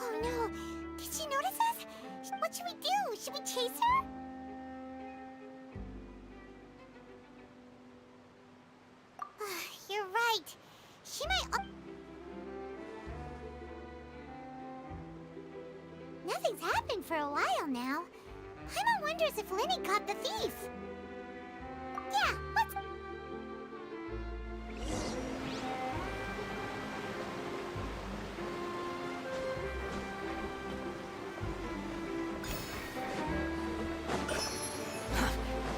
Oh no! Did she notice us? What should we do? Should we chase her? You're right. She might. Nothing's happened for a while now. Paimon wonders if Lenny caught the thief. Yeah, let's.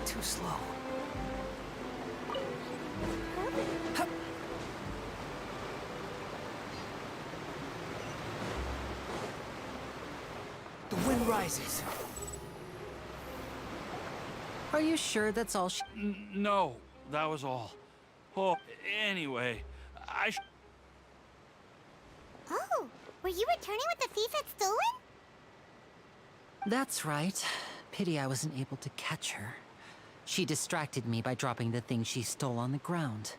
Too slow. The wind rises. Are you sure that's all No, that was all. Oh, anyway, Oh, were you returning what the thief had stolen? That's right. Pity I wasn't able to catch her. She distracted me by dropping the thing she stole on the ground.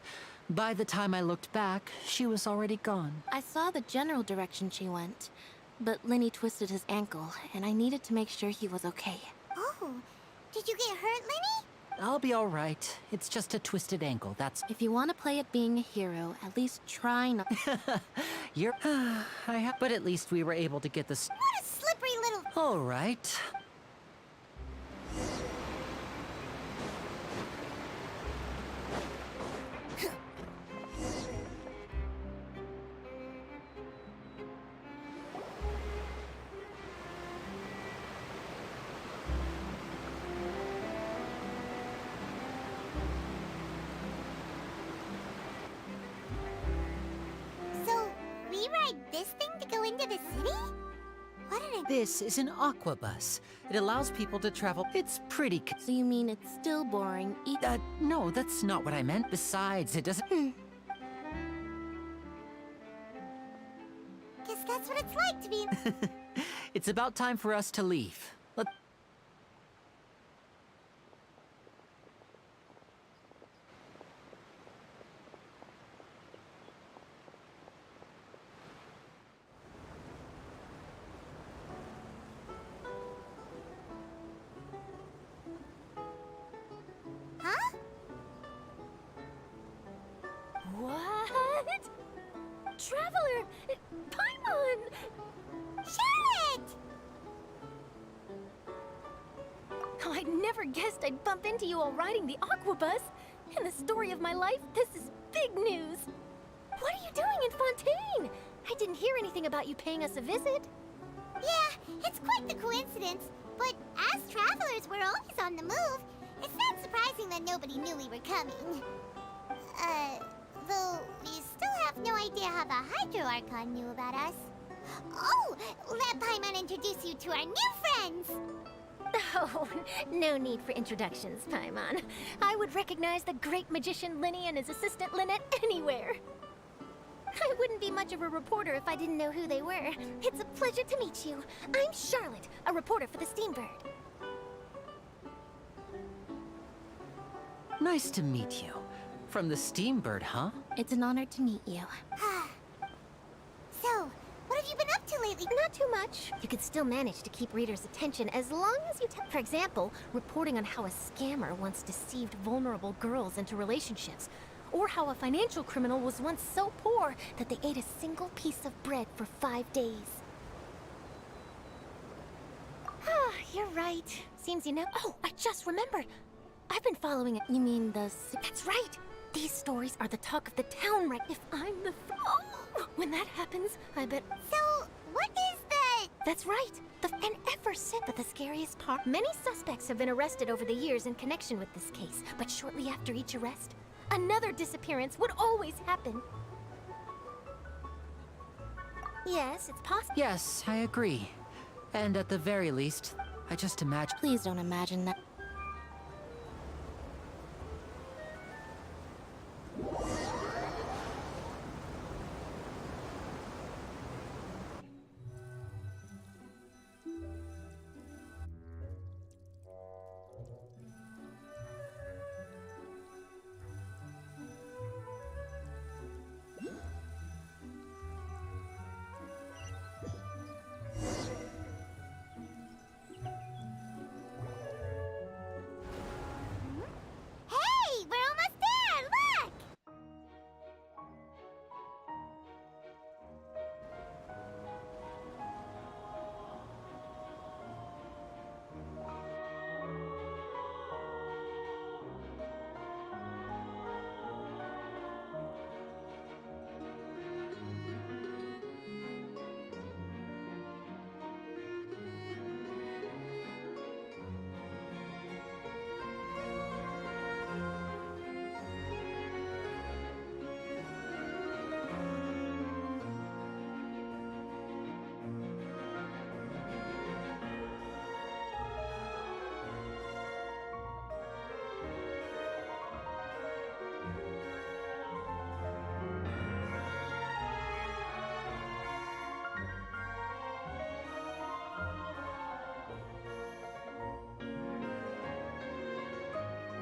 By the time I looked back, she was already gone. I saw the general direction she went, but Lenny twisted his ankle, and I needed to make sure he was okay. Oh, did you get hurt, Lenny? I'll be all right. It's just a twisted ankle, that's... If you want to play at being a hero, at least try not... You're... But at least we were able to get this... What a slippery little... All right. So, we ride this thing to go into the city? What an... This is an aqua bus. It allows people to travel. It's pretty... So you mean it's still boring? No, that's not what I meant. Besides, it doesn't... Guess that's what it's like to be... It's about time for us to leave. Traveler! Paimon! Charlotte! Oh, I never guessed I'd bump into you while riding the Aquabus. In the story of my life, this is big news. What are you doing in Fontaine? I didn't hear anything about you paying us a visit. Yeah, it's quite the coincidence. But as travelers, we're always on the move. It's not surprising that nobody knew we were coming. Though we still have no idea how the Hydro Archon knew about us. Oh, let Paimon introduce you to our new friends! Oh, no need for introductions, Paimon. I would recognize the great magician Linny and his assistant Lynette anywhere. I wouldn't be much of a reporter if I didn't know who they were. It's a pleasure to meet you. I'm Charlotte, a reporter for the Steambird. Nice to meet you. From the Steambird, huh? It's an honor to meet you. So, what have you been up to lately? Not too much. You can still manage to keep readers' attention as long as you for example, reporting on how a scammer once deceived vulnerable girls into relationships, or how a financial criminal was once so poor that they ate a single piece of bread for 5 days. Ah, you're right. Seems you know. Oh, I just remembered. I've been following it. You mean the... That's right. These stories are the talk of the town, right? If I'm the... Oh, when that happens, I bet... So, what is the... That's right. And ever since... But the scariest part... Many suspects have been arrested over the years in connection with this case. But shortly after each arrest, another disappearance would always happen. Yes, it's possible. Yes, I agree. And at the very least, I just imagine... Please don't imagine that. Hey, we're almost there! Look!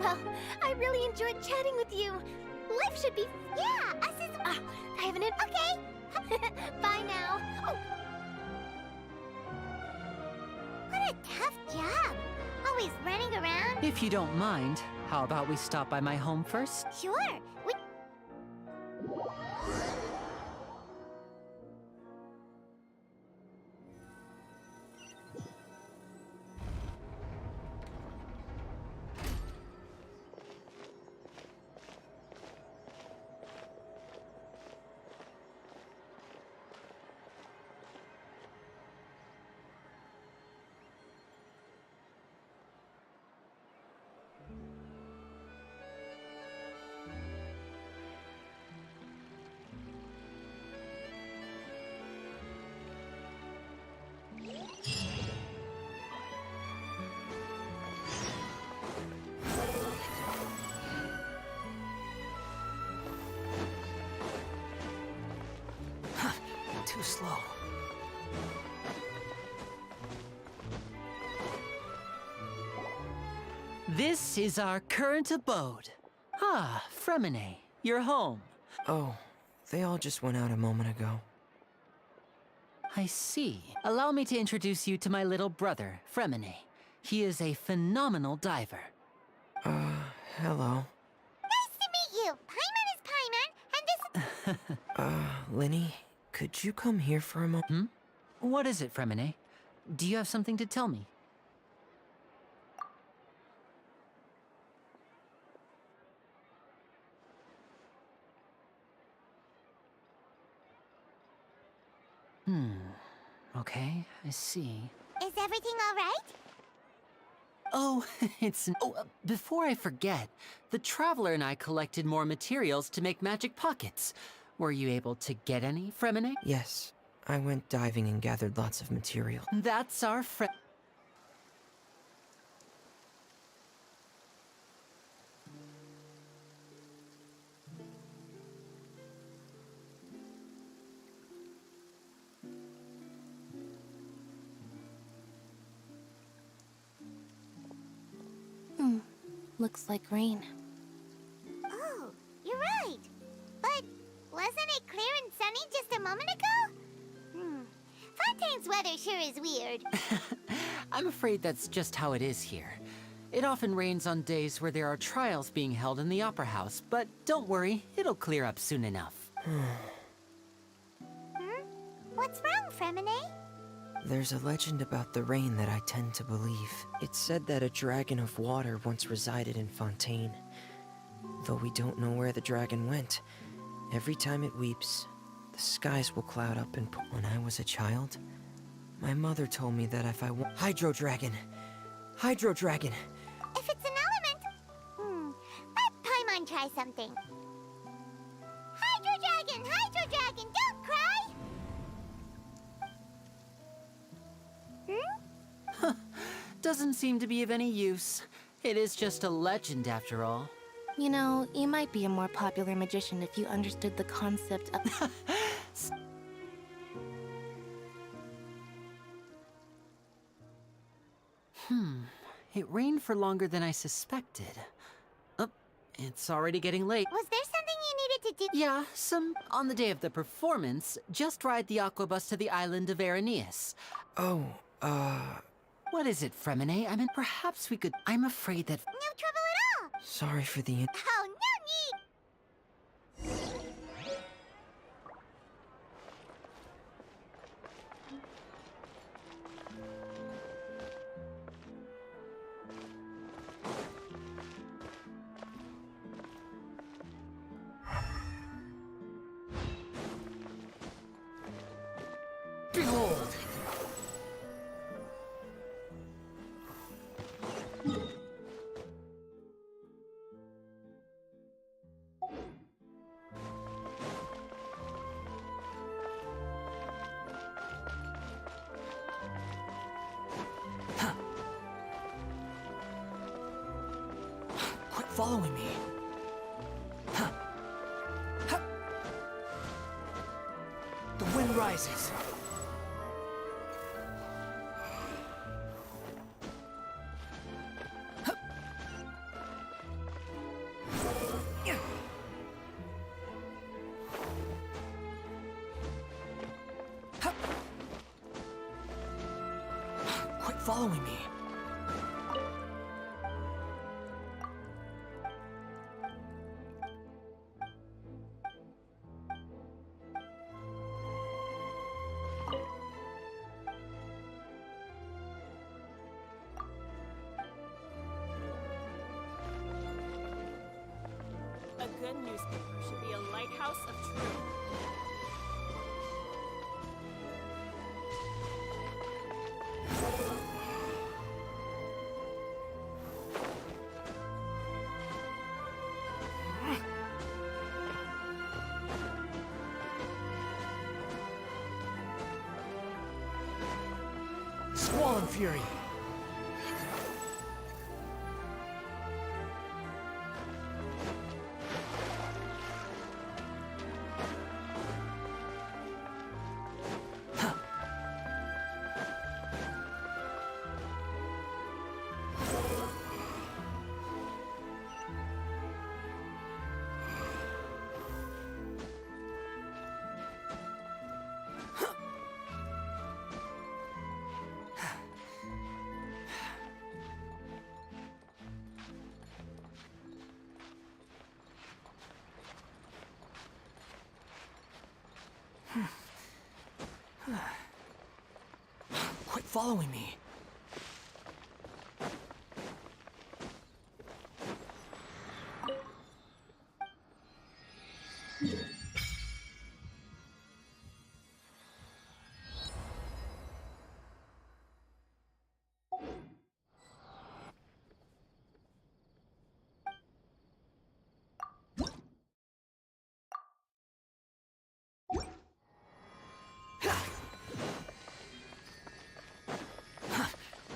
Well, I really enjoyed chatting with you. Life should be... Yeah, us as... I have an... Okay! Bye now. Oh. What a tough job. Always running around. If you don't mind, how about we stop by my home first? Sure. We... Too slow. This is our current abode. Ah, Fremine, you're home. Oh, they all just went out a moment ago. I see. Allow me to introduce you to my little brother, Fremine. He is a phenomenal diver. Hello. Nice to meet you. Paimon is Paimon, and this... Linny, could you come here for a moment? What is it, Fremine? Do you have something to tell me? Okay, I see. Is everything all right? Oh, before I forget, the Traveler and I collected more materials to make magic pockets. Were you able to get any, Fremine? Yes, I went diving and gathered lots of material. That's our friend. Looks like rain. Oh, you're right. But wasn't it clear and sunny just a moment ago? Fontaine's weather sure is weird. I'm afraid that's just how it is here. It often rains on days where there are trials being held in the Opera House, but don't worry, it'll clear up soon enough. What's wrong, Fremine? There's a legend about the rain that I tend to believe. It's said that a dragon of water once resided in Fontaine. Though we don't know where the dragon went, every time it weeps, the skies will cloud up and when I was a child, my mother told me that if I want Hydro Dragon! Hydro Dragon! If it's an element, let Paimon try something. Hydro Dragon, don't cry! Doesn't seem to be of any use. It is just a legend after all. You know, you might be a more popular magician if you understood the concept of... It rained for longer than I suspected. Oh, it's already getting late. Was there something you needed to do? Yeah, on the day of the performance, just ride the aquabus to the island of Araneus. Oh, What is it, Fremine? I mean, perhaps we could... I'm afraid that... No trouble at all! sorry for the... Oh, no need! Behold! Quit following me. The wind rises. Quit following me. A good newspaper should be a lighthouse of truth. Squall and Fury. Quit following me.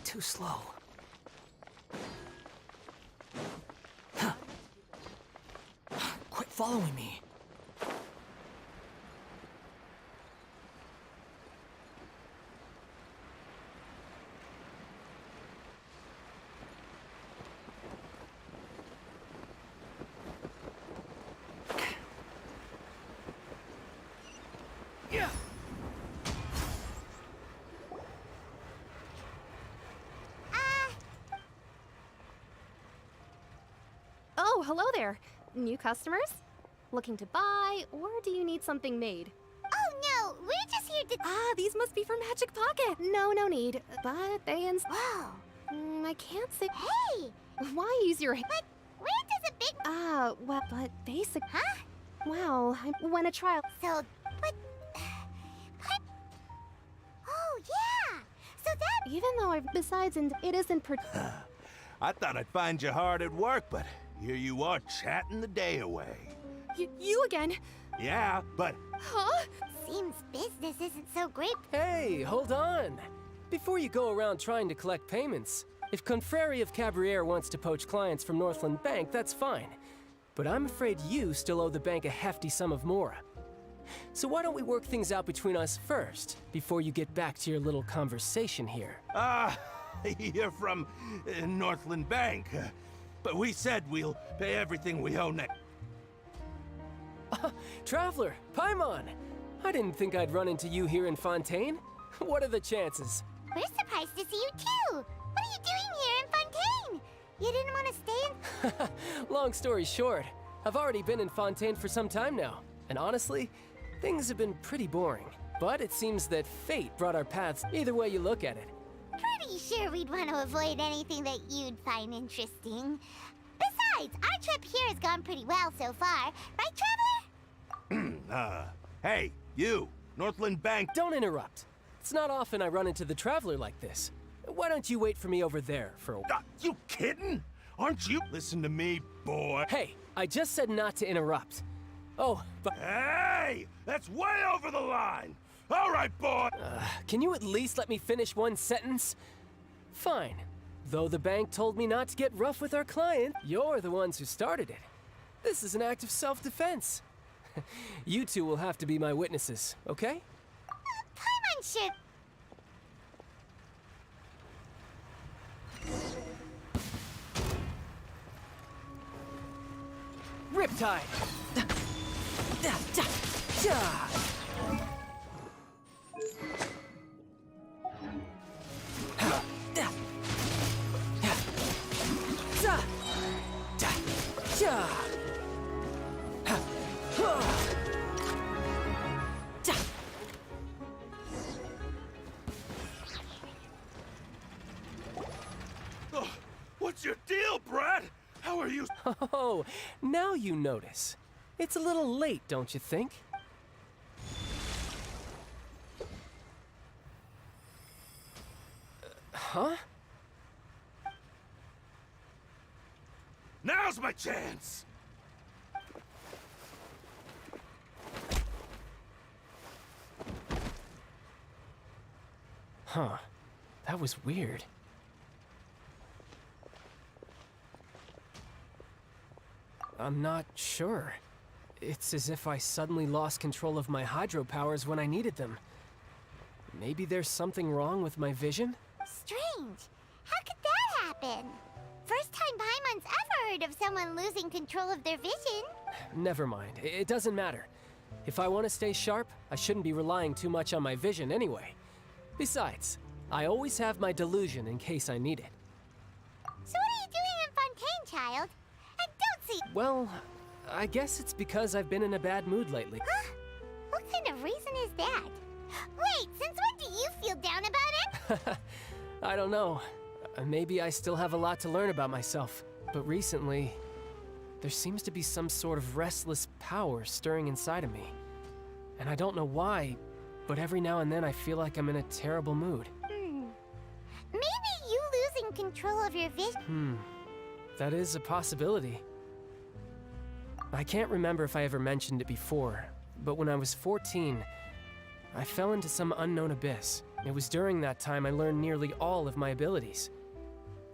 Too slow. Quit following me. Yeah. Oh, hello there. New customers? Looking to buy, or do you need something made? Oh no, we're just here to. Ah, these must be from Magic Pocket. No need. But they Whoa. I can't say. Hey! Why use your. But where does a big. Well, but basic. Huh? Wow, when a trial. So, but. Oh yeah! So that. Even though I've. Besides, and it isn't per. I thought I'd find you hard at work, but here you are chatting the day away. You again? Yeah, but... Huh? Seems business isn't so great. Hey, hold on. Before you go around trying to collect payments, if Confrere of Cabriere wants to poach clients from Northland Bank, that's fine. But I'm afraid you still owe the bank a hefty sum of mora. So why don't we work things out between us first, before you get back to your little conversation here? You're from Northland Bank. But we said we'll pay everything we owe next. Traveler, Paimon! I didn't think I'd run into you here in Fontaine. What are the chances? We're surprised to see you too. What are you doing here in Fontaine? You didn't want to stay in... Long story short, I've already been in Fontaine for some time now. And honestly, things have been pretty boring. But it seems that fate brought our paths either way you look at it. Pretty sure we'd want to avoid anything that you'd find interesting. Besides, our trip here has gone pretty well so far. Right, Traveler? Hey, you! Northland Bank... Don't interrupt. It's not often I run into the Traveler like this. Why don't you wait for me over there for a while? You kidding? Aren't you? Listen to me, boy. Hey, I just said not to interrupt. Oh, but... Hey! That's way over the line! All right, boy! Can you at least let me finish one sentence? Fine. Though the bank told me not to get rough with our client, you're the ones who started it. This is an act of self-defense. You two will have to be my witnesses, okay? Paimon should... Riptide! What's your deal, Brad? How are you? Oh, now you notice. It's a little late, don't you think? Huh? Now's my chance! Huh. That was weird. I'm not sure. It's as if I suddenly lost control of my hydro powers when I needed them. Maybe there's something wrong with my vision? Strange. How could that happen? First time Paimon's ever heard of someone losing control of their vision. Never mind. It doesn't matter. If I want to stay sharp, I shouldn't be relying too much on my vision anyway. Besides, I always have my delusion in case I need it. So what are you doing in Fontaine, child? I don't see... Well, I guess it's because I've been in a bad mood lately. Huh? What kind of reason is that? Wait, since when do you feel down about it? I don't know. Maybe I still have a lot to learn about myself. But recently, there seems to be some sort of restless power stirring inside of me. And I don't know why, but every now and then I feel like I'm in a terrible mood. Maybe you losing control of your vision. That is a possibility. I can't remember if I ever mentioned it before, but when I was 14, I fell into some unknown abyss. It was during that time I learned nearly all of my abilities.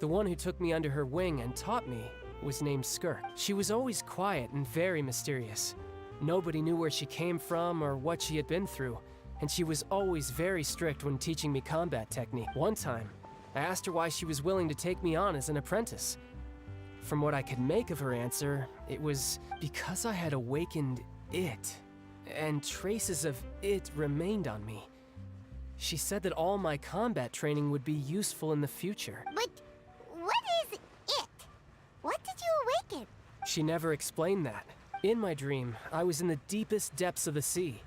The one who took me under her wing and taught me was named Skirk. She was always quiet and very mysterious. Nobody knew where she came from or what she had been through, and she was always very strict when teaching me combat technique. One time, I asked her why she was willing to take me on as an apprentice. From what I could make of her answer, it was because I had awakened it, and traces of it remained on me. She said that all my combat training would be useful in the future. But what is it? What did you awaken? She never explained that. In my dream, I was in the deepest depths of the sea,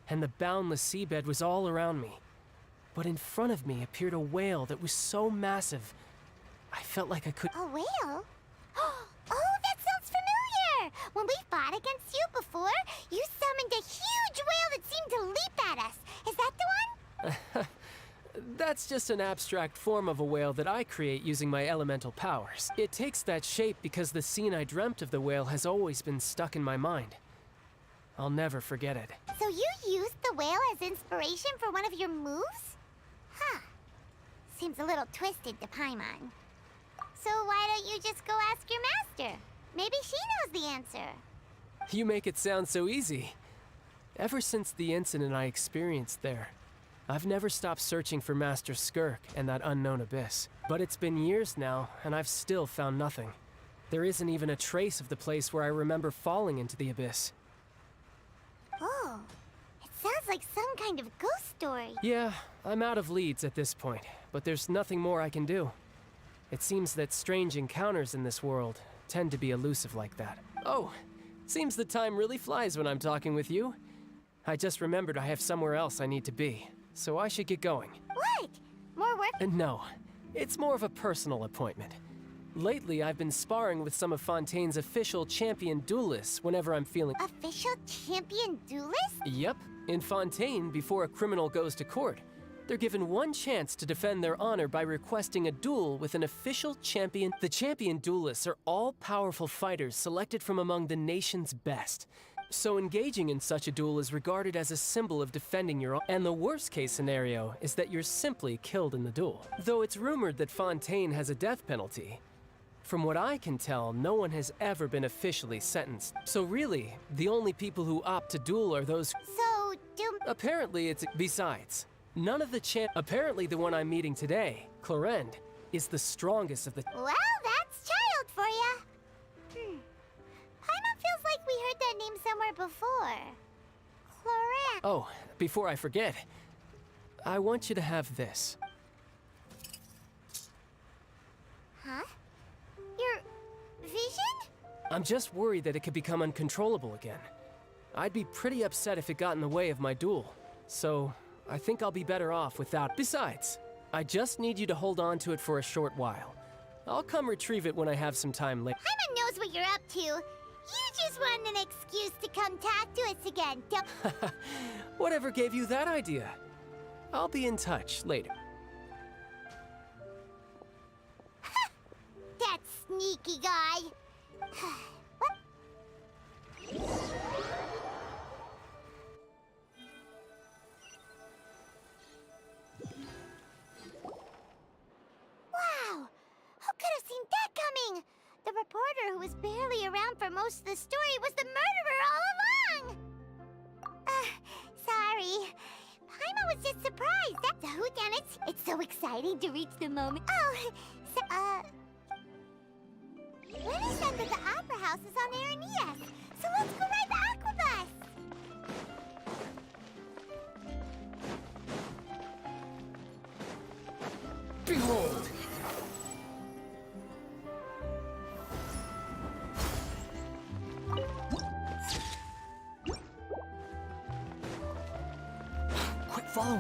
and the boundless seabed was all around me. But in front of me appeared a whale that was so massive, I felt like I could— A whale? Oh, that sounds familiar! When we fought against you before, you summoned a huge whale that seemed to leap at us. Is that the one? That's just an abstract form of a whale that I create using my elemental powers. It takes that shape because the scene I dreamt of the whale has always been stuck in my mind. I'll never forget it. So you used the whale as inspiration for one of your moves? Huh. Seems a little twisted to Paimon. So why don't you just go ask your master? Maybe she knows the answer. You make it sound so easy. Ever since the incident I experienced there, I've never stopped searching for Master Skirk and that unknown abyss. But it's been years now, and I've still found nothing. There isn't even a trace of the place where I remember falling into the abyss. Oh, it sounds like some kind of ghost story. Yeah, I'm out of leads at this point, but there's nothing more I can do. It seems that strange encounters in this world tend to be elusive like that. Oh, seems the time really flies when I'm talking with you. I just remembered I have somewhere else I need to be, so I should get going. What? More work? No, it's more of a personal appointment. Lately, I've been sparring with some of Fontaine's official champion duelists whenever I'm feeling— Official champion duelist? Yep. In Fontaine, before a criminal goes to court, they're given one chance to defend their honor by requesting a duel with an official champion. The champion duelists are all-powerful fighters selected from among the nation's best. So engaging in such a duel is regarded as a symbol of defending your honor. And the worst-case scenario is that you're simply killed in the duel. Though it's rumored that Fontaine has a death penalty, from what I can tell, no one has ever been officially sentenced. So really, the only people who opt to duel are those— So, Apparently it's— Besides, none of the Apparently the one I'm meeting today, Clorend, is the strongest of the— Well, that's child for ya. Paimon feels like we heard that name somewhere before. Clorend. Oh, before I forget, I want you to have this. Huh? Your vision? I'm just worried that it could become uncontrollable again. I'd be pretty upset if it got in the way of my duel. So, I think I'll be better off without— Besides, I just need you to hold on to it for a short while. I'll come retrieve it when I have some time later. Paimon knows what you're up to. You just want an excuse to come talk to us again, don't— Whatever gave you that idea? I'll be in touch later. That sneaky guy. What? Wow! Who could have seen that coming? The reporter who was barely around for most of the story was the murderer all along! Sorry. Paimon was just surprised. That's a whodunit. It's so exciting to reach the moment. Oh, Lenny said that the opera house is on Aranias, so let's go ride the aquabus! Behold! Quick, follow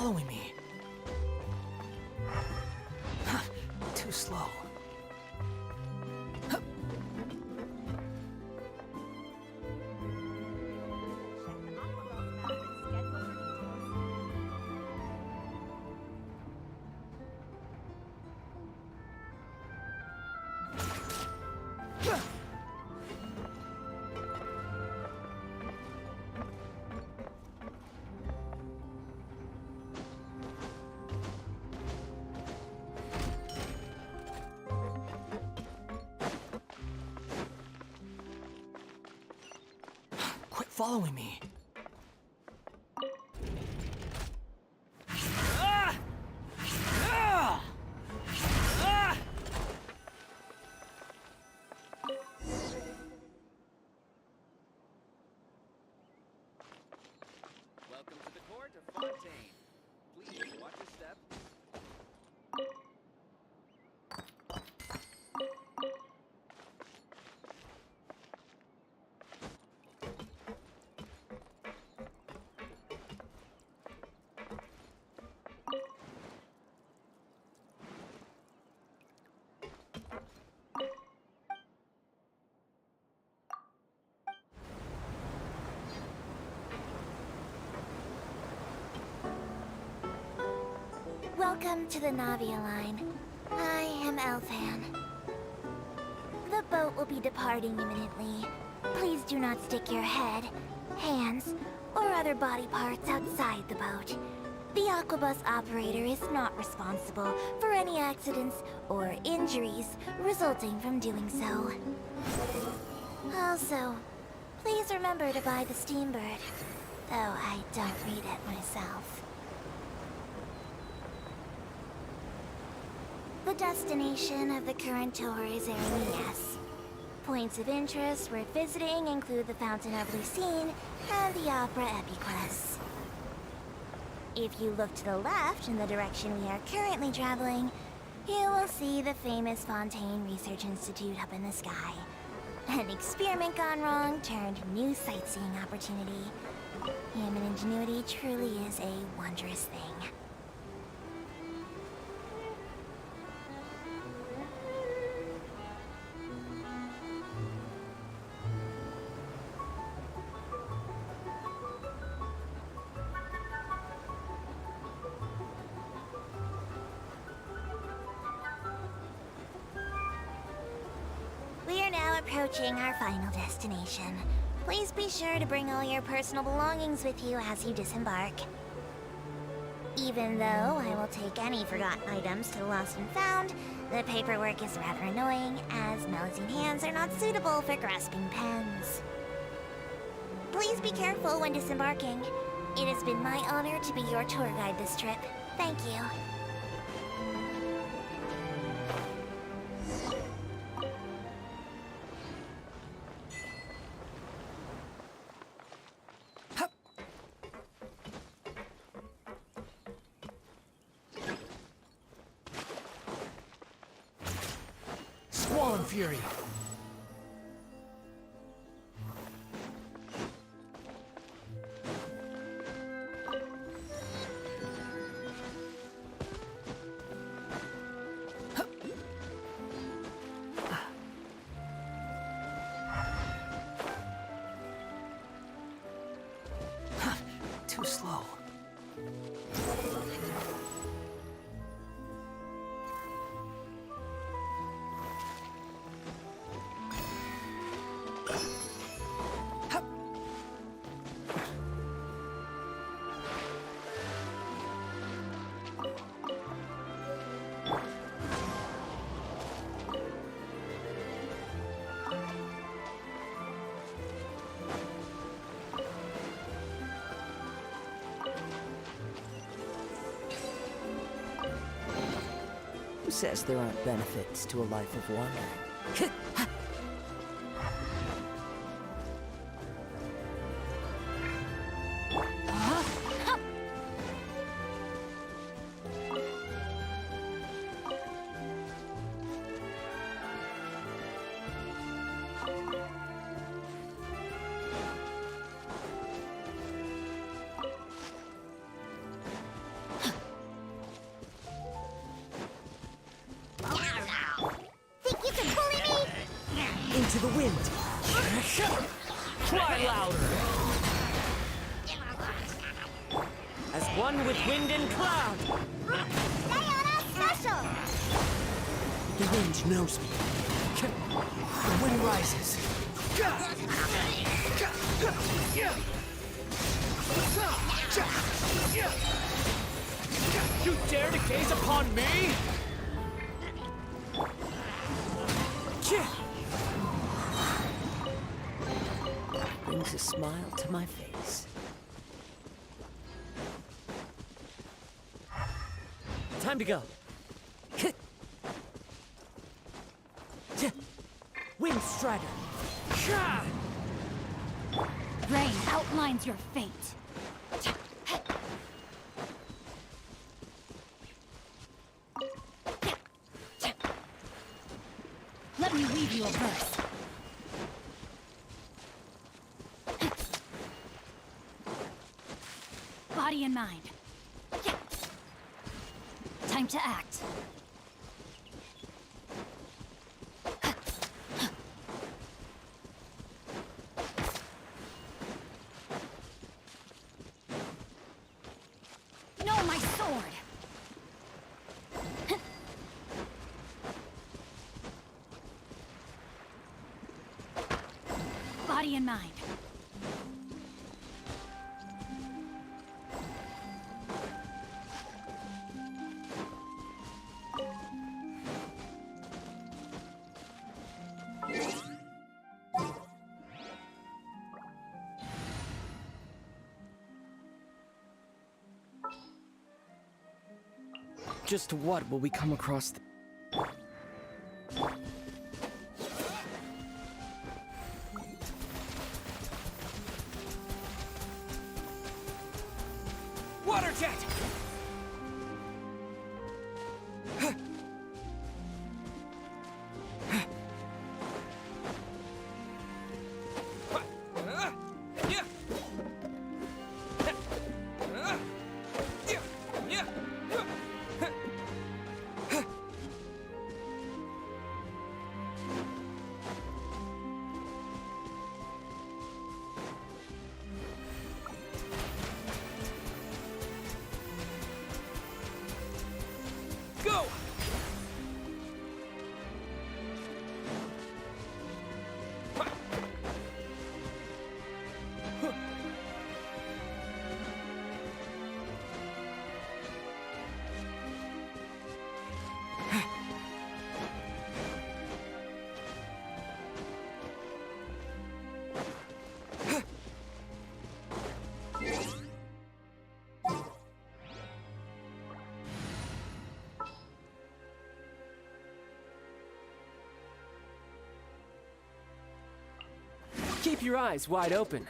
following me. Too slow. Quit following me. Welcome to the court of Fontaine. Please watch your step. Welcome to the Navia line. I am Elfan. The boat will be departing imminently. Please do not stick your head, hands, or other body parts outside the boat. The Aquabus operator is not responsible for any accidents or injuries resulting from doing so. Also, please remember to buy the Steambird, though I don't read it myself. The destination of the current tour is Erinias. Points of interest worth visiting include the Fountain of Lucine and the Opera Epiquest. If you look to the left in the direction we are currently traveling, you will see the famous Fontaine Research Institute up in the sky. An experiment gone wrong turned new sightseeing opportunity. Human ingenuity truly is a wondrous thing. Approaching our final destination. Please be sure to bring all your personal belongings with you as you disembark. Even though I will take any forgotten items to the lost and found, the paperwork is rather annoying, as Melusine hands are not suitable for grasping pens. Please be careful when disembarking. It has been my honor to be your tour guide this trip. Thank you. Fury. Too slow. Who says there aren't benefits to a life of wandering? Cry louder! As one with wind and cloud! Diana Special! The wind knows me. The wind rises. You dare to gaze upon me? Brings a smile to my face. Time to go. Wind Strider. Rain outlines your fate. Let me weave you a verse. Body and mind. Time to act. No, my sword! Body and mind. Just what will we come across? Water jet! Go! Keep your eyes wide open.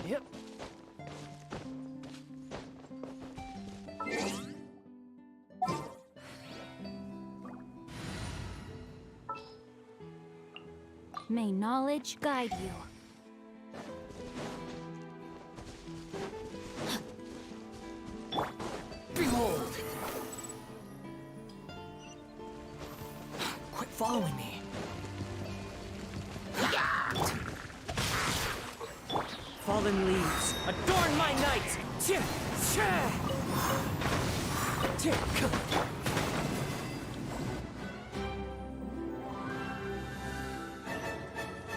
Yep. May knowledge guide you. Behold! Quit following me. Fallen leaves, adorn my night!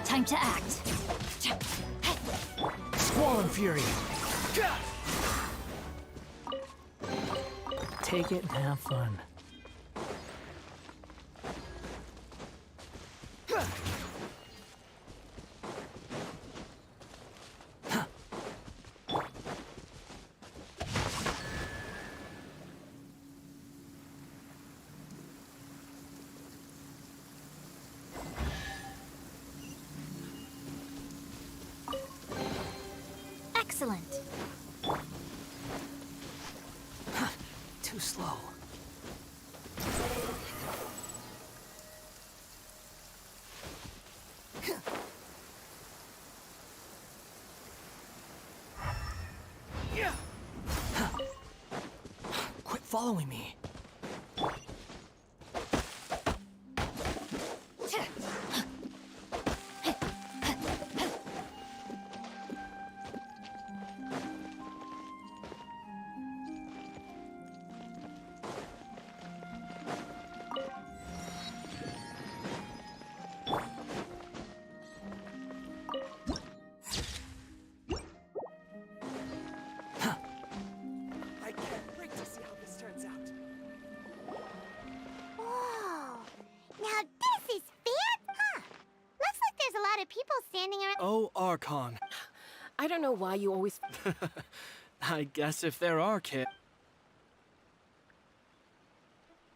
Time Time to act. Squall and Fury. Take it and have fun. Excellent. Too slow. Quit following me. People standing around. Oh, Archon. I don't know why you always... I guess if there are kids...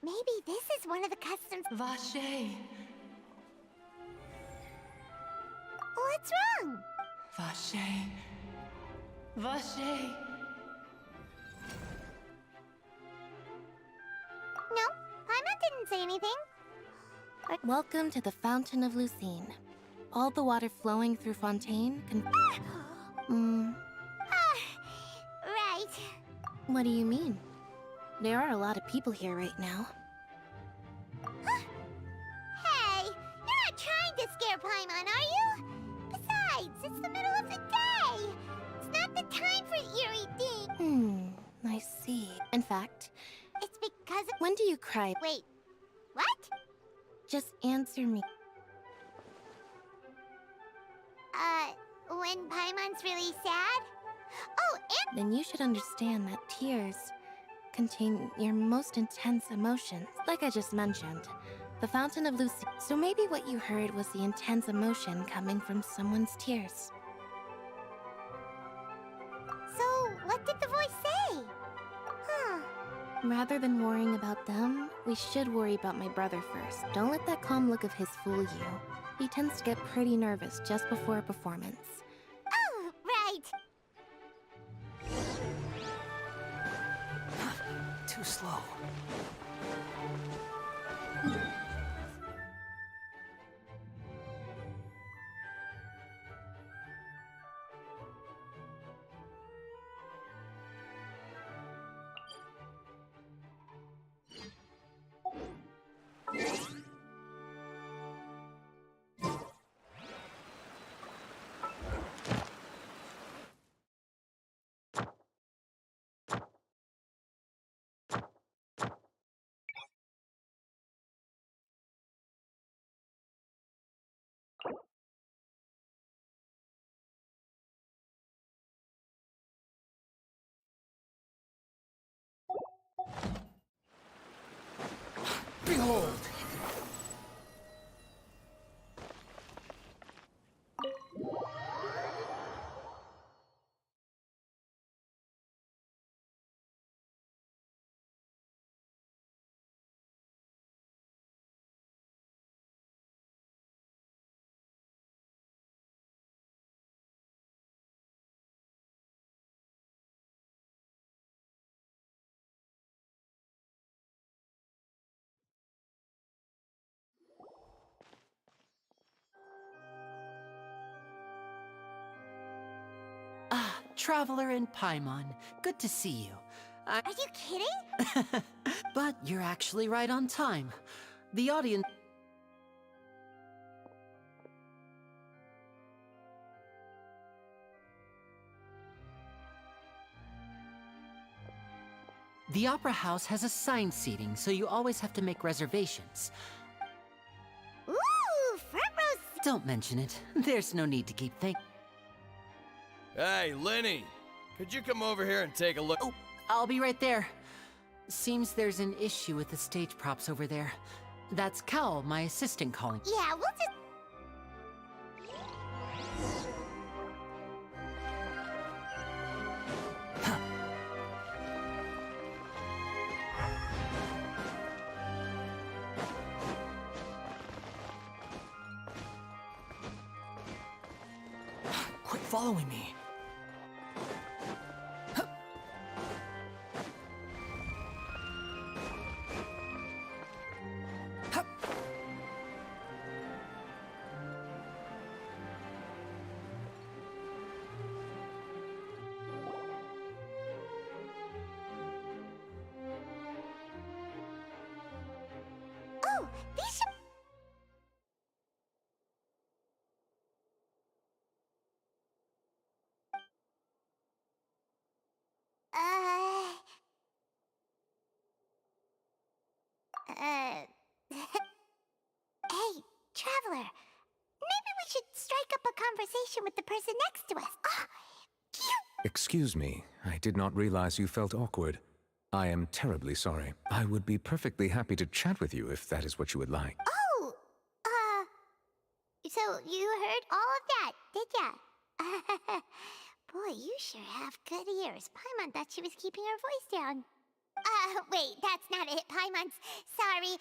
Maybe this is one of the customs. Vache. What's wrong? Vache. Vache. No, Paimon didn't say anything. Welcome to the Fountain of Lucine. All the water flowing through Fontaine can... Right. What do you mean? There are a lot of people here right now. Hey, you're not trying to scare Paimon, are you? Besides, it's the middle of the day. It's not the time for eerie things. I see. In fact... It's because of... When do you cry? Wait, what? Just answer me. When Paimon's really sad? Oh, and... Then you should understand that tears contain your most intense emotions. Like I just mentioned, the Fountain of Lucine. So maybe what you heard was the intense emotion coming from someone's tears. So, what did the voice say? Rather than worrying about them, we should worry about my brother first. Don't let that calm look of his fool you. He tends to get pretty nervous just before a performance. Oh, right. Too slow. Behold! Ah, Traveler in Paimon. Good to see you. Are you kidding? But you're actually right on time. The audience... The Opera House has assigned seating, so you always have to make reservations. Ooh, front row. Don't mention it. There's no need to keep thinking. Hey, Lenny! Could you come over here and take a look? Oh, I'll be right there. Seems there's an issue with the stage props over there. That's Cal, my assistant, calling. Yeah, we'll just... Quit following me. Oh, these should... Hey, Traveler. Maybe we should strike up a conversation with the person next to us. Ah, Excuse me, I did not realize you felt awkward. I am terribly sorry. I would be perfectly happy to chat with you if that is what you would like. oh, so you heard all of that, did ya? Boy, you sure have good ears. Paimon thought she was keeping her voice down. Wait, that's not it, Paimon's. Sorry.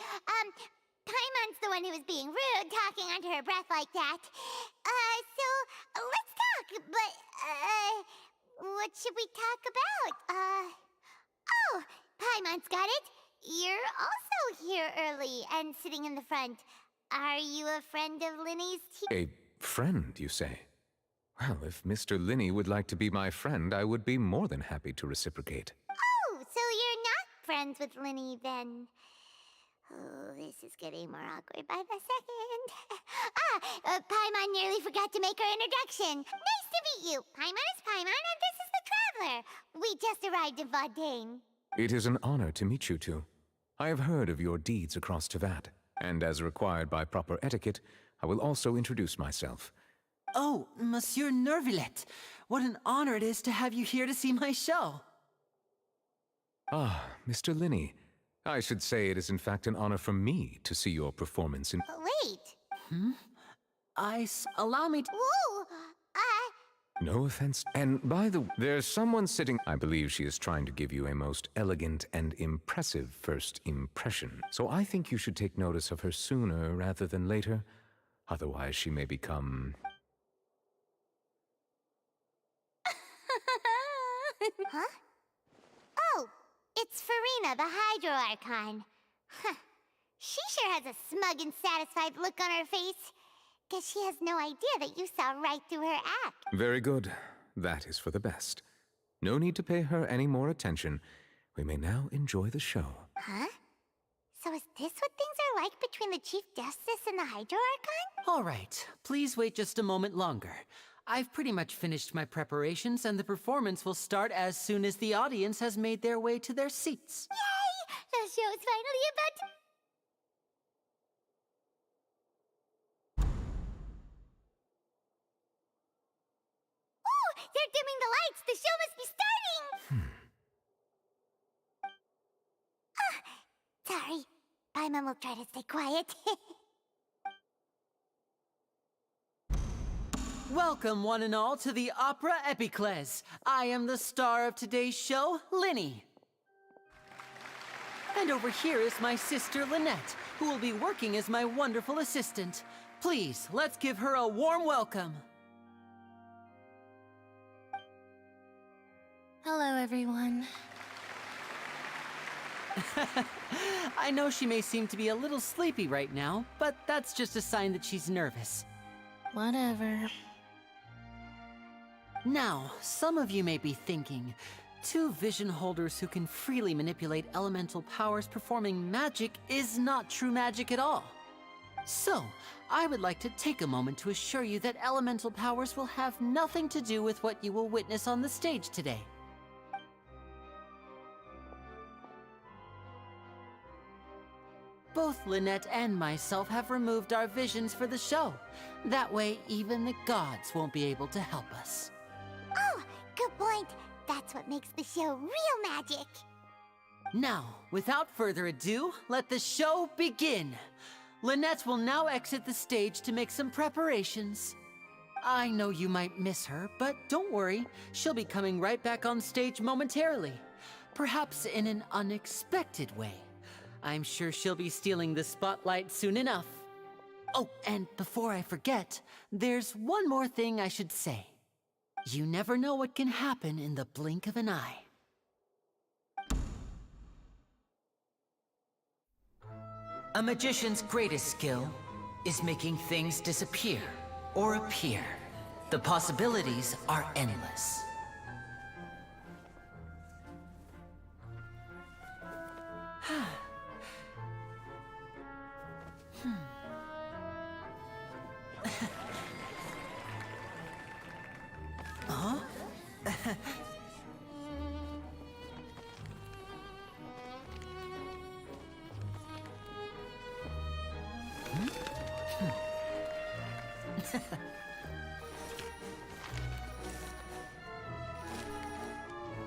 Paimon's the one who was being rude, talking under her breath like that. So, let's talk, but, what should we talk about? Oh, Paimon's got it. You're also here early and sitting in the front. Are you a friend of Linny's too? A friend, you say? Well, if Mr. Linney would like to be my friend, I would be more than happy to reciprocate. Oh, so you're not friends with Linny then? Oh, this is getting more awkward by the second. Paimon nearly forgot to make her introduction. Nice to meet you. Paimon is Paimon, and this is the Traveler. We just arrived in Fontaine. It is an honor to meet you two. I have heard of your deeds across Tevat, and as required by proper etiquette, I will also introduce myself. Oh, Monsieur Nervillet. What an honor it is to have you here to see my show. Ah, Mr. Linney. I should say it is in fact an honor for me to see your performance in... Wait. Allow me to... Whoa! No offense. And by the way, there's someone sitting... I believe she is trying to give you a most elegant and impressive first impression. So I think you should take notice of her sooner rather than later. Otherwise she may become... Huh? Oh, it's Farina, the Hydro Archon. Huh. She sure has a smug and satisfied look on her face. Guess she has no idea that you saw right through her act. Very good. That is for the best. No need to pay her any more attention. We may now enjoy the show. Huh? So is this what things are like between the Chief Justice and the Hydro Archon? All right, please wait just a moment longer. I've pretty much finished my preparations, and the performance will start as soon as the audience has made their way to their seats. Yay! The show's finally about to... Oh! They're dimming the lights! The show must be starting! Sorry. Paimon will try to stay quiet. Welcome, one and all, to the Opera Epiclese. I am the star of today's show, Linny. And over here is my sister, Lynette, who will be working as my wonderful assistant. Please, let's give her a warm welcome. Hello, everyone. I know she may seem to be a little sleepy right now, but that's just a sign that she's nervous. Whatever. Now, some of you may be thinking, two vision holders who can freely manipulate elemental powers performing magic is not true magic at all. So, I would like to take a moment to assure you that elemental powers will have nothing to do with what you will witness on the stage today. Both Lynette and myself have removed our visions for the show. That way, even the gods won't be able to help us. Oh, good point. That's what makes the show real magic. Now, without further ado, let the show begin. Lynette will now exit the stage to make some preparations. I know you might miss her, but don't worry. She'll be coming right back on stage momentarily. Perhaps in an unexpected way. I'm sure she'll be stealing the spotlight soon enough. Oh, and before I forget, there's one more thing I should say. You never know what can happen in the blink of an eye. A magician's greatest skill is making things disappear or appear. The possibilities are endless. Huh?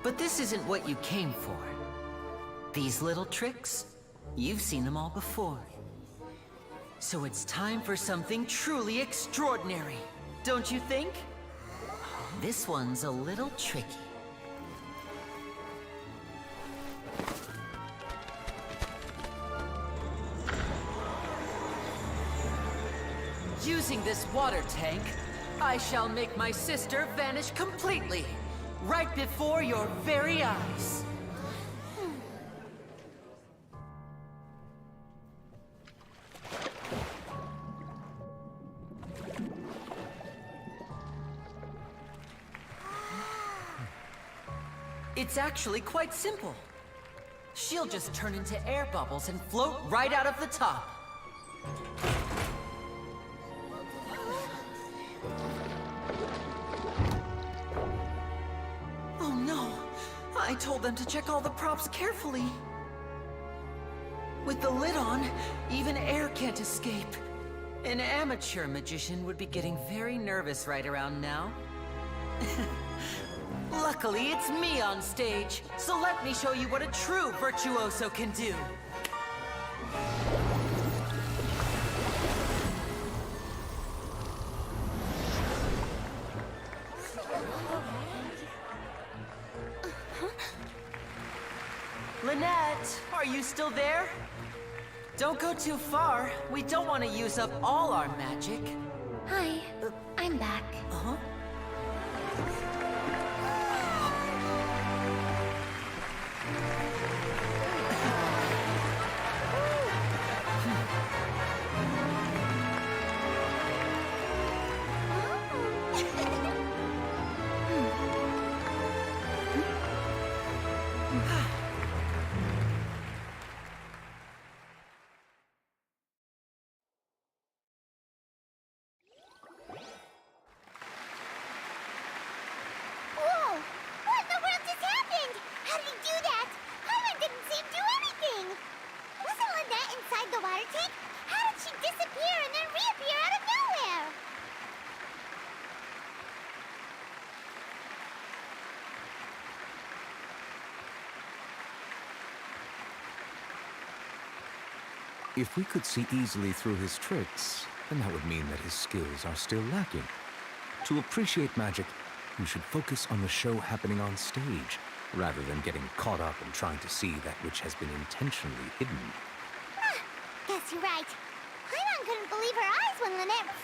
But this isn't what you came for. These little tricks, you've seen them all before. So it's time for something truly extraordinary, don't you think? This one's a little tricky. Using this water tank, I shall make my sister vanish completely, right before your very eyes. It's actually quite simple. She'll just turn into air bubbles and float right out of the top. Oh no! I told them to check all the props carefully. With the lid on, even air can't escape. An amateur magician would be getting very nervous right around now. Luckily, it's me on stage, so let me show you what a true virtuoso can do. Lynette, are you still there? Don't go too far. We don't want to use up all our magic. Hi, I'm back. Uh-huh. Whoa! What in the world just happened? How did he do that? Paimon didn't see him do anything. Wasn't Lynette inside the water tank? How did she disappear and then reappear out of nowhere? If we could see easily through his tricks, then that would mean that his skills are still lacking. To appreciate magic, you should focus on the show happening on stage, rather than getting caught up in trying to see that which has been intentionally hidden. Guess you're right. Paimon couldn't believe her eyes when Lynette...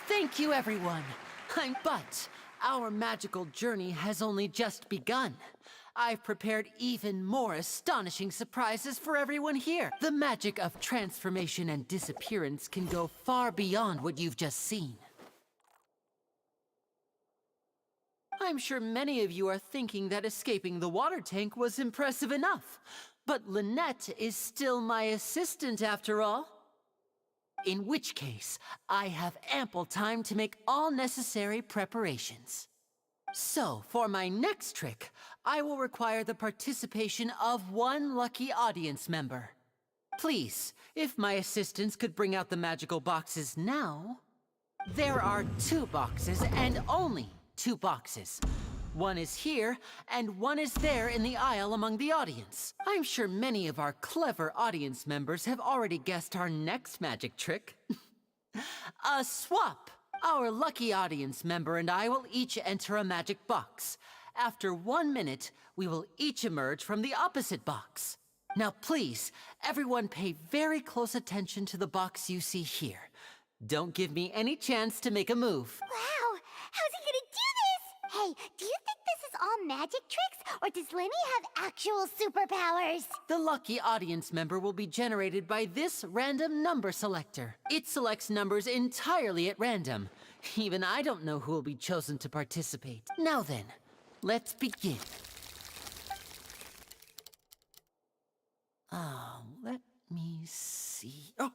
Thank you everyone. But our magical journey has only just begun. I've prepared even more astonishing surprises for everyone here. The magic of transformation and disappearance can go far beyond what you've just seen. I'm sure many of you are thinking that escaping the water tank was impressive enough. But Lynette is still my assistant after all. In which case, I have ample time to make all necessary preparations. So, for my next trick, I will require the participation of one lucky audience member. Please, if my assistants could bring out the magical boxes now. There are 2 boxes, and only 2 boxes. One is here, and one is there in the aisle among the audience. I'm sure many of our clever audience members have already guessed our next magic trick. A swap! Our lucky audience member and I will each enter a magic box. After 1 minute, we will each emerge from the opposite box. Now please, everyone pay very close attention to the box you see here. Don't give me any chance to make a move. Wow! How's he gonna do this? Hey, do you think this is all magic tricks, or does Lenny have actual superpowers? The lucky audience member will be generated by this random number selector. It selects numbers entirely at random. Even I don't know who will be chosen to participate. Now then, let's begin. Let me see. Oh,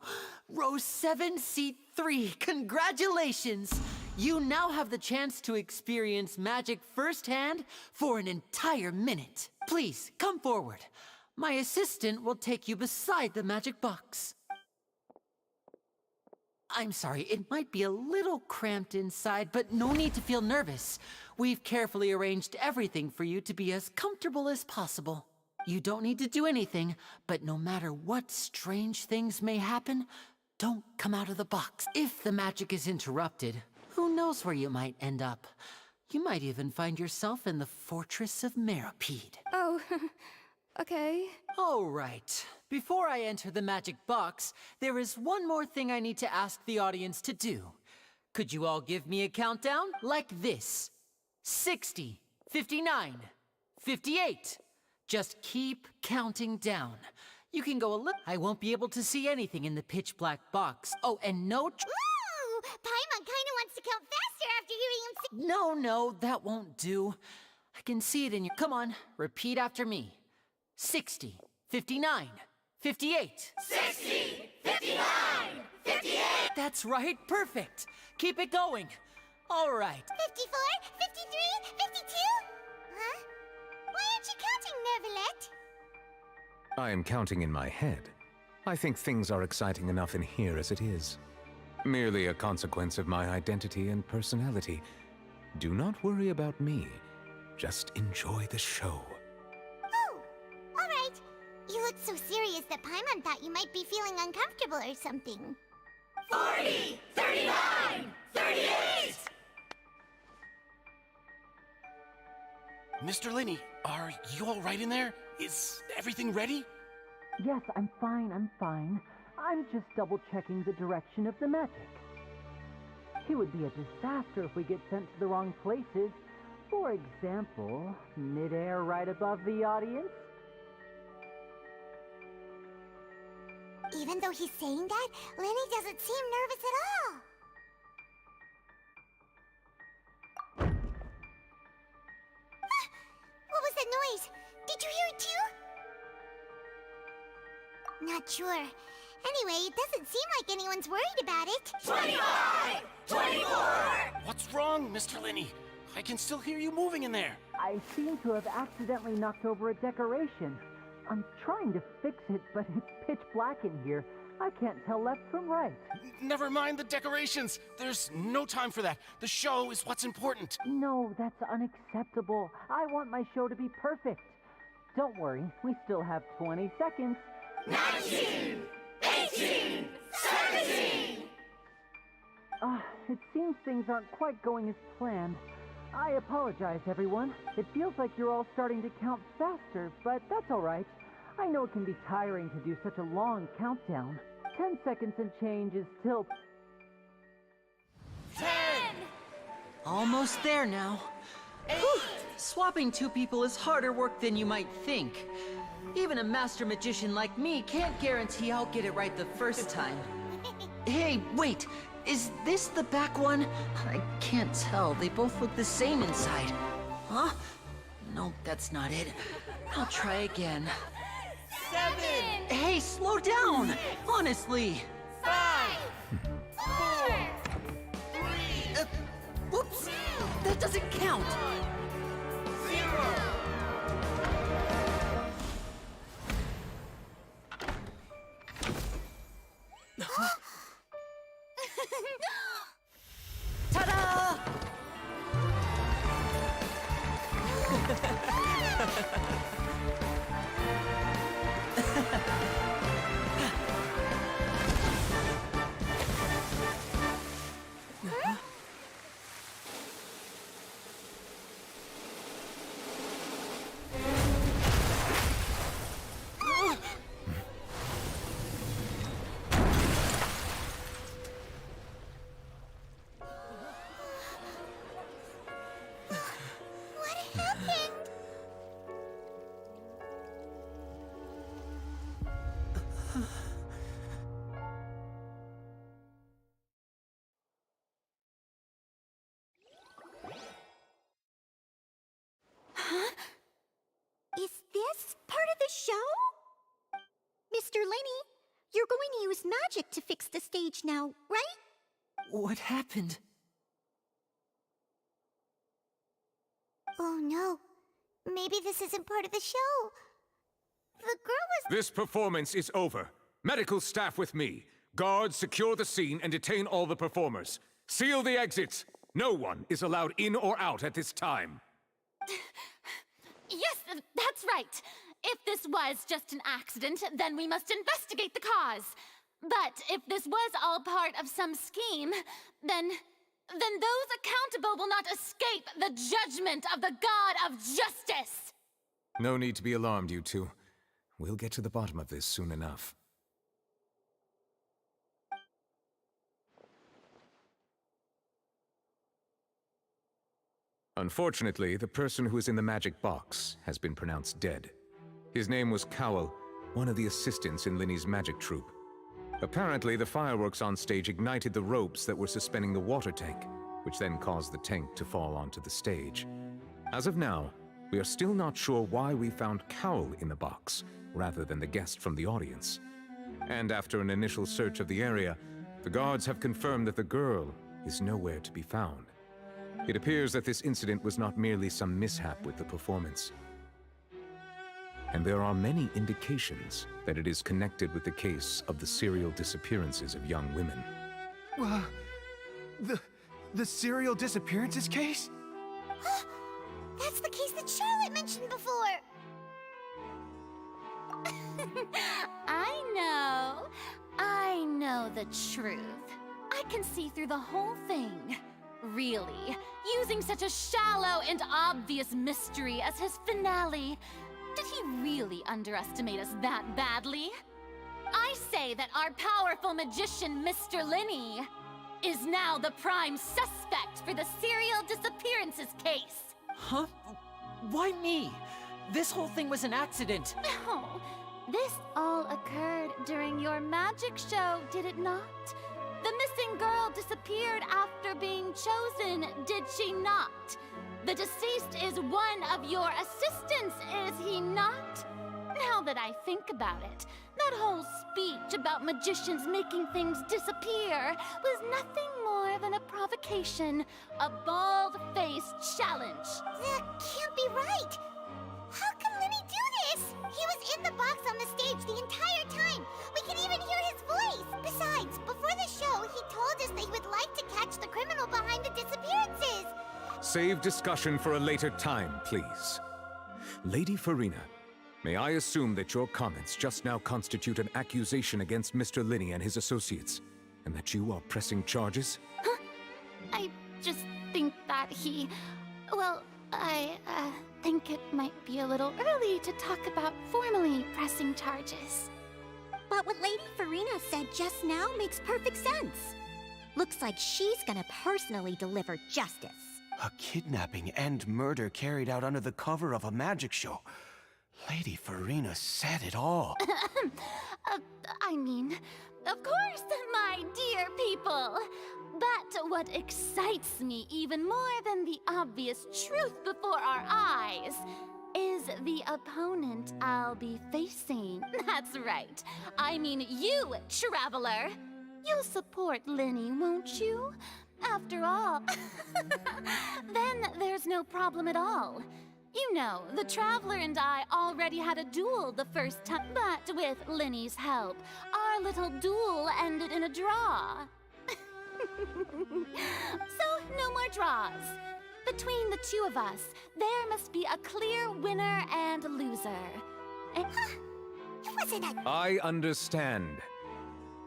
row 7, seat 3. Congratulations! You now have the chance to experience magic firsthand for an entire minute. Please, come forward. My assistant will take you beside the magic box. I'm sorry, it might be a little cramped inside, but no need to feel nervous. We've carefully arranged everything for you to be as comfortable as possible. You don't need to do anything, but no matter what strange things may happen, don't come out of the box. If the magic is interrupted, who knows where you might end up? You might even find yourself in the Fortress of Meropide. Oh, okay. All right. Before I enter the magic box, there is one more thing I need to ask the audience to do. Could you all give me a countdown? Like this. 60, 59, 58. Just keep counting down. You can go a little... I won't be able to see anything in the pitch black box. Oh, and no... Ooh! Paimon kinda wants to count faster after hearing him say... No, that won't do. I can see it in your... Come on, repeat after me. 60, 59, 58. 60, 59, 58. That's right, perfect. Keep it going. All right. 54, 53, 52? Huh? Why aren't you counting, Nervalet? I am counting in my head. I think things are exciting enough in here as it is. Merely a consequence of my identity and personality. Do not worry about me. Just enjoy the show. Oh, all right. You look so serious that Paimon thought you might be feeling uncomfortable or something. 40, 39, 38! Mr. Linney, are you all right in there? Is everything ready? Yes, I'm fine. I'm just double-checking the direction of the magic. It would be a disaster if we get sent to the wrong places. For example, mid-air right above the audience. Even though he's saying that, Lenny doesn't seem nervous at all. What was that noise? Did you hear it too? Not sure. Anyway, it doesn't seem like anyone's worried about it. 25! 24! What's wrong, Mr. Linney? I can still hear you moving in there. I seem to have accidentally knocked over a decoration. I'm trying to fix it, but it's pitch black in here. I can't tell left from right. Never mind the decorations. There's no time for that. The show is what's important. No, that's unacceptable. I want my show to be perfect. Don't worry, we still have 20 seconds. 19! 18! 17! It seems things aren't quite going as planned. I apologize, everyone. It feels like you're all starting to count faster, but that's all right. I know it can be tiring to do such a long countdown. 10 seconds and change is still... 10! Almost there now. Whew. Swapping 2 people is harder work than you might think. Even a master magician like me can't guarantee I'll get it right the first time. Hey, wait! Is this the back one? I can't tell. They both look the same inside. Huh? No, that's not it. I'll try again. 7! Hey, slow down! Honestly! 5! 4! 3! Whoops! That doesn't count! 0! Is this part of the show? Mr. Lenny, you're going to use magic to fix the stage now, right? What happened? Oh no. Maybe this isn't part of the show. The girl was... This performance is over. Medical staff with me. Guards, secure the scene and detain all the performers. Seal the exits. No one is allowed in or out at this time. Yes, that's right. If this was just an accident, then we must investigate the cause. But if this was all part of some scheme, then those accountable will not escape the judgment of the God of Justice. No need to be alarmed, you two. We'll get to the bottom of this soon enough. Unfortunately, the person who is in the magic box has been pronounced dead. His name was Cowell, one of the assistants in Linny's magic troupe. Apparently, the fireworks on stage ignited the ropes that were suspending the water tank, which then caused the tank to fall onto the stage. As of now, we are still not sure why we found Cowell in the box, rather than the guest from the audience. And after an initial search of the area, the guards have confirmed that the girl is nowhere to be found. It appears that this incident was not merely some mishap with the performance. And there are many indications that it is connected with the case of the serial disappearances of young women. The serial disappearances case? That's the case that Charlotte mentioned before! I know the truth. I can see through the whole thing. Really, using such a shallow and obvious mystery as his finale. Did he really underestimate us that badly? I say that our powerful magician, Mr. Linny, is now the prime suspect for the serial disappearances case. Huh? Why me? This whole thing was an accident. No, this all occurred during your magic show, did it not? The missing girl disappeared after being chosen, did she not? The deceased is one of your assistants, is he not? Now that I think about it, that whole speech about magicians making things disappear was nothing more than a provocation, a bald-faced challenge. That can't be right! How can Linny do this? He was in the box on the stage the entire time! We can even hear his voice! Besides, before the show, he told us that he would like to catch the criminal behind the disappearances! Save discussion for a later time, please. Lady Farina, may I assume that your comments just now constitute an accusation against Mr. Linny and his associates, and that you are pressing charges? Huh? I just think that he... Well, I think it might be a little early to talk about formally pressing charges. But what Lady Farina said just now makes perfect sense. Looks like she's gonna personally deliver justice. A kidnapping and murder carried out under the cover of a magic show. Lady Farina said it all. I mean, of course, my dear people. But what excites me even more than the obvious truth before our eyes is the opponent I'll be facing. That's right. I mean you, Traveler. You'll support Linny, won't you? After all, then there's no problem at all. You know, the Traveler and I already had a duel the first time, but with Linny's help, our little duel ended in a draw. So, no more draws. The Between the two of us, there must be a clear winner and loser. And It wasn't a... I understand.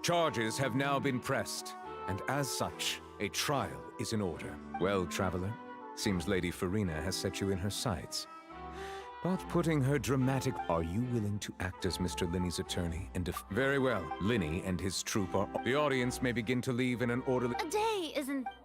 Charges have now been pressed, and as such, a trial is in order. Well, traveler, seems Lady Farina has set you in her sights. But putting her dramatic... Are you willing to act as Mr. Linney's attorney and Very well. Linney and his troop are... The audience may begin to leave in an orderly... a day isn't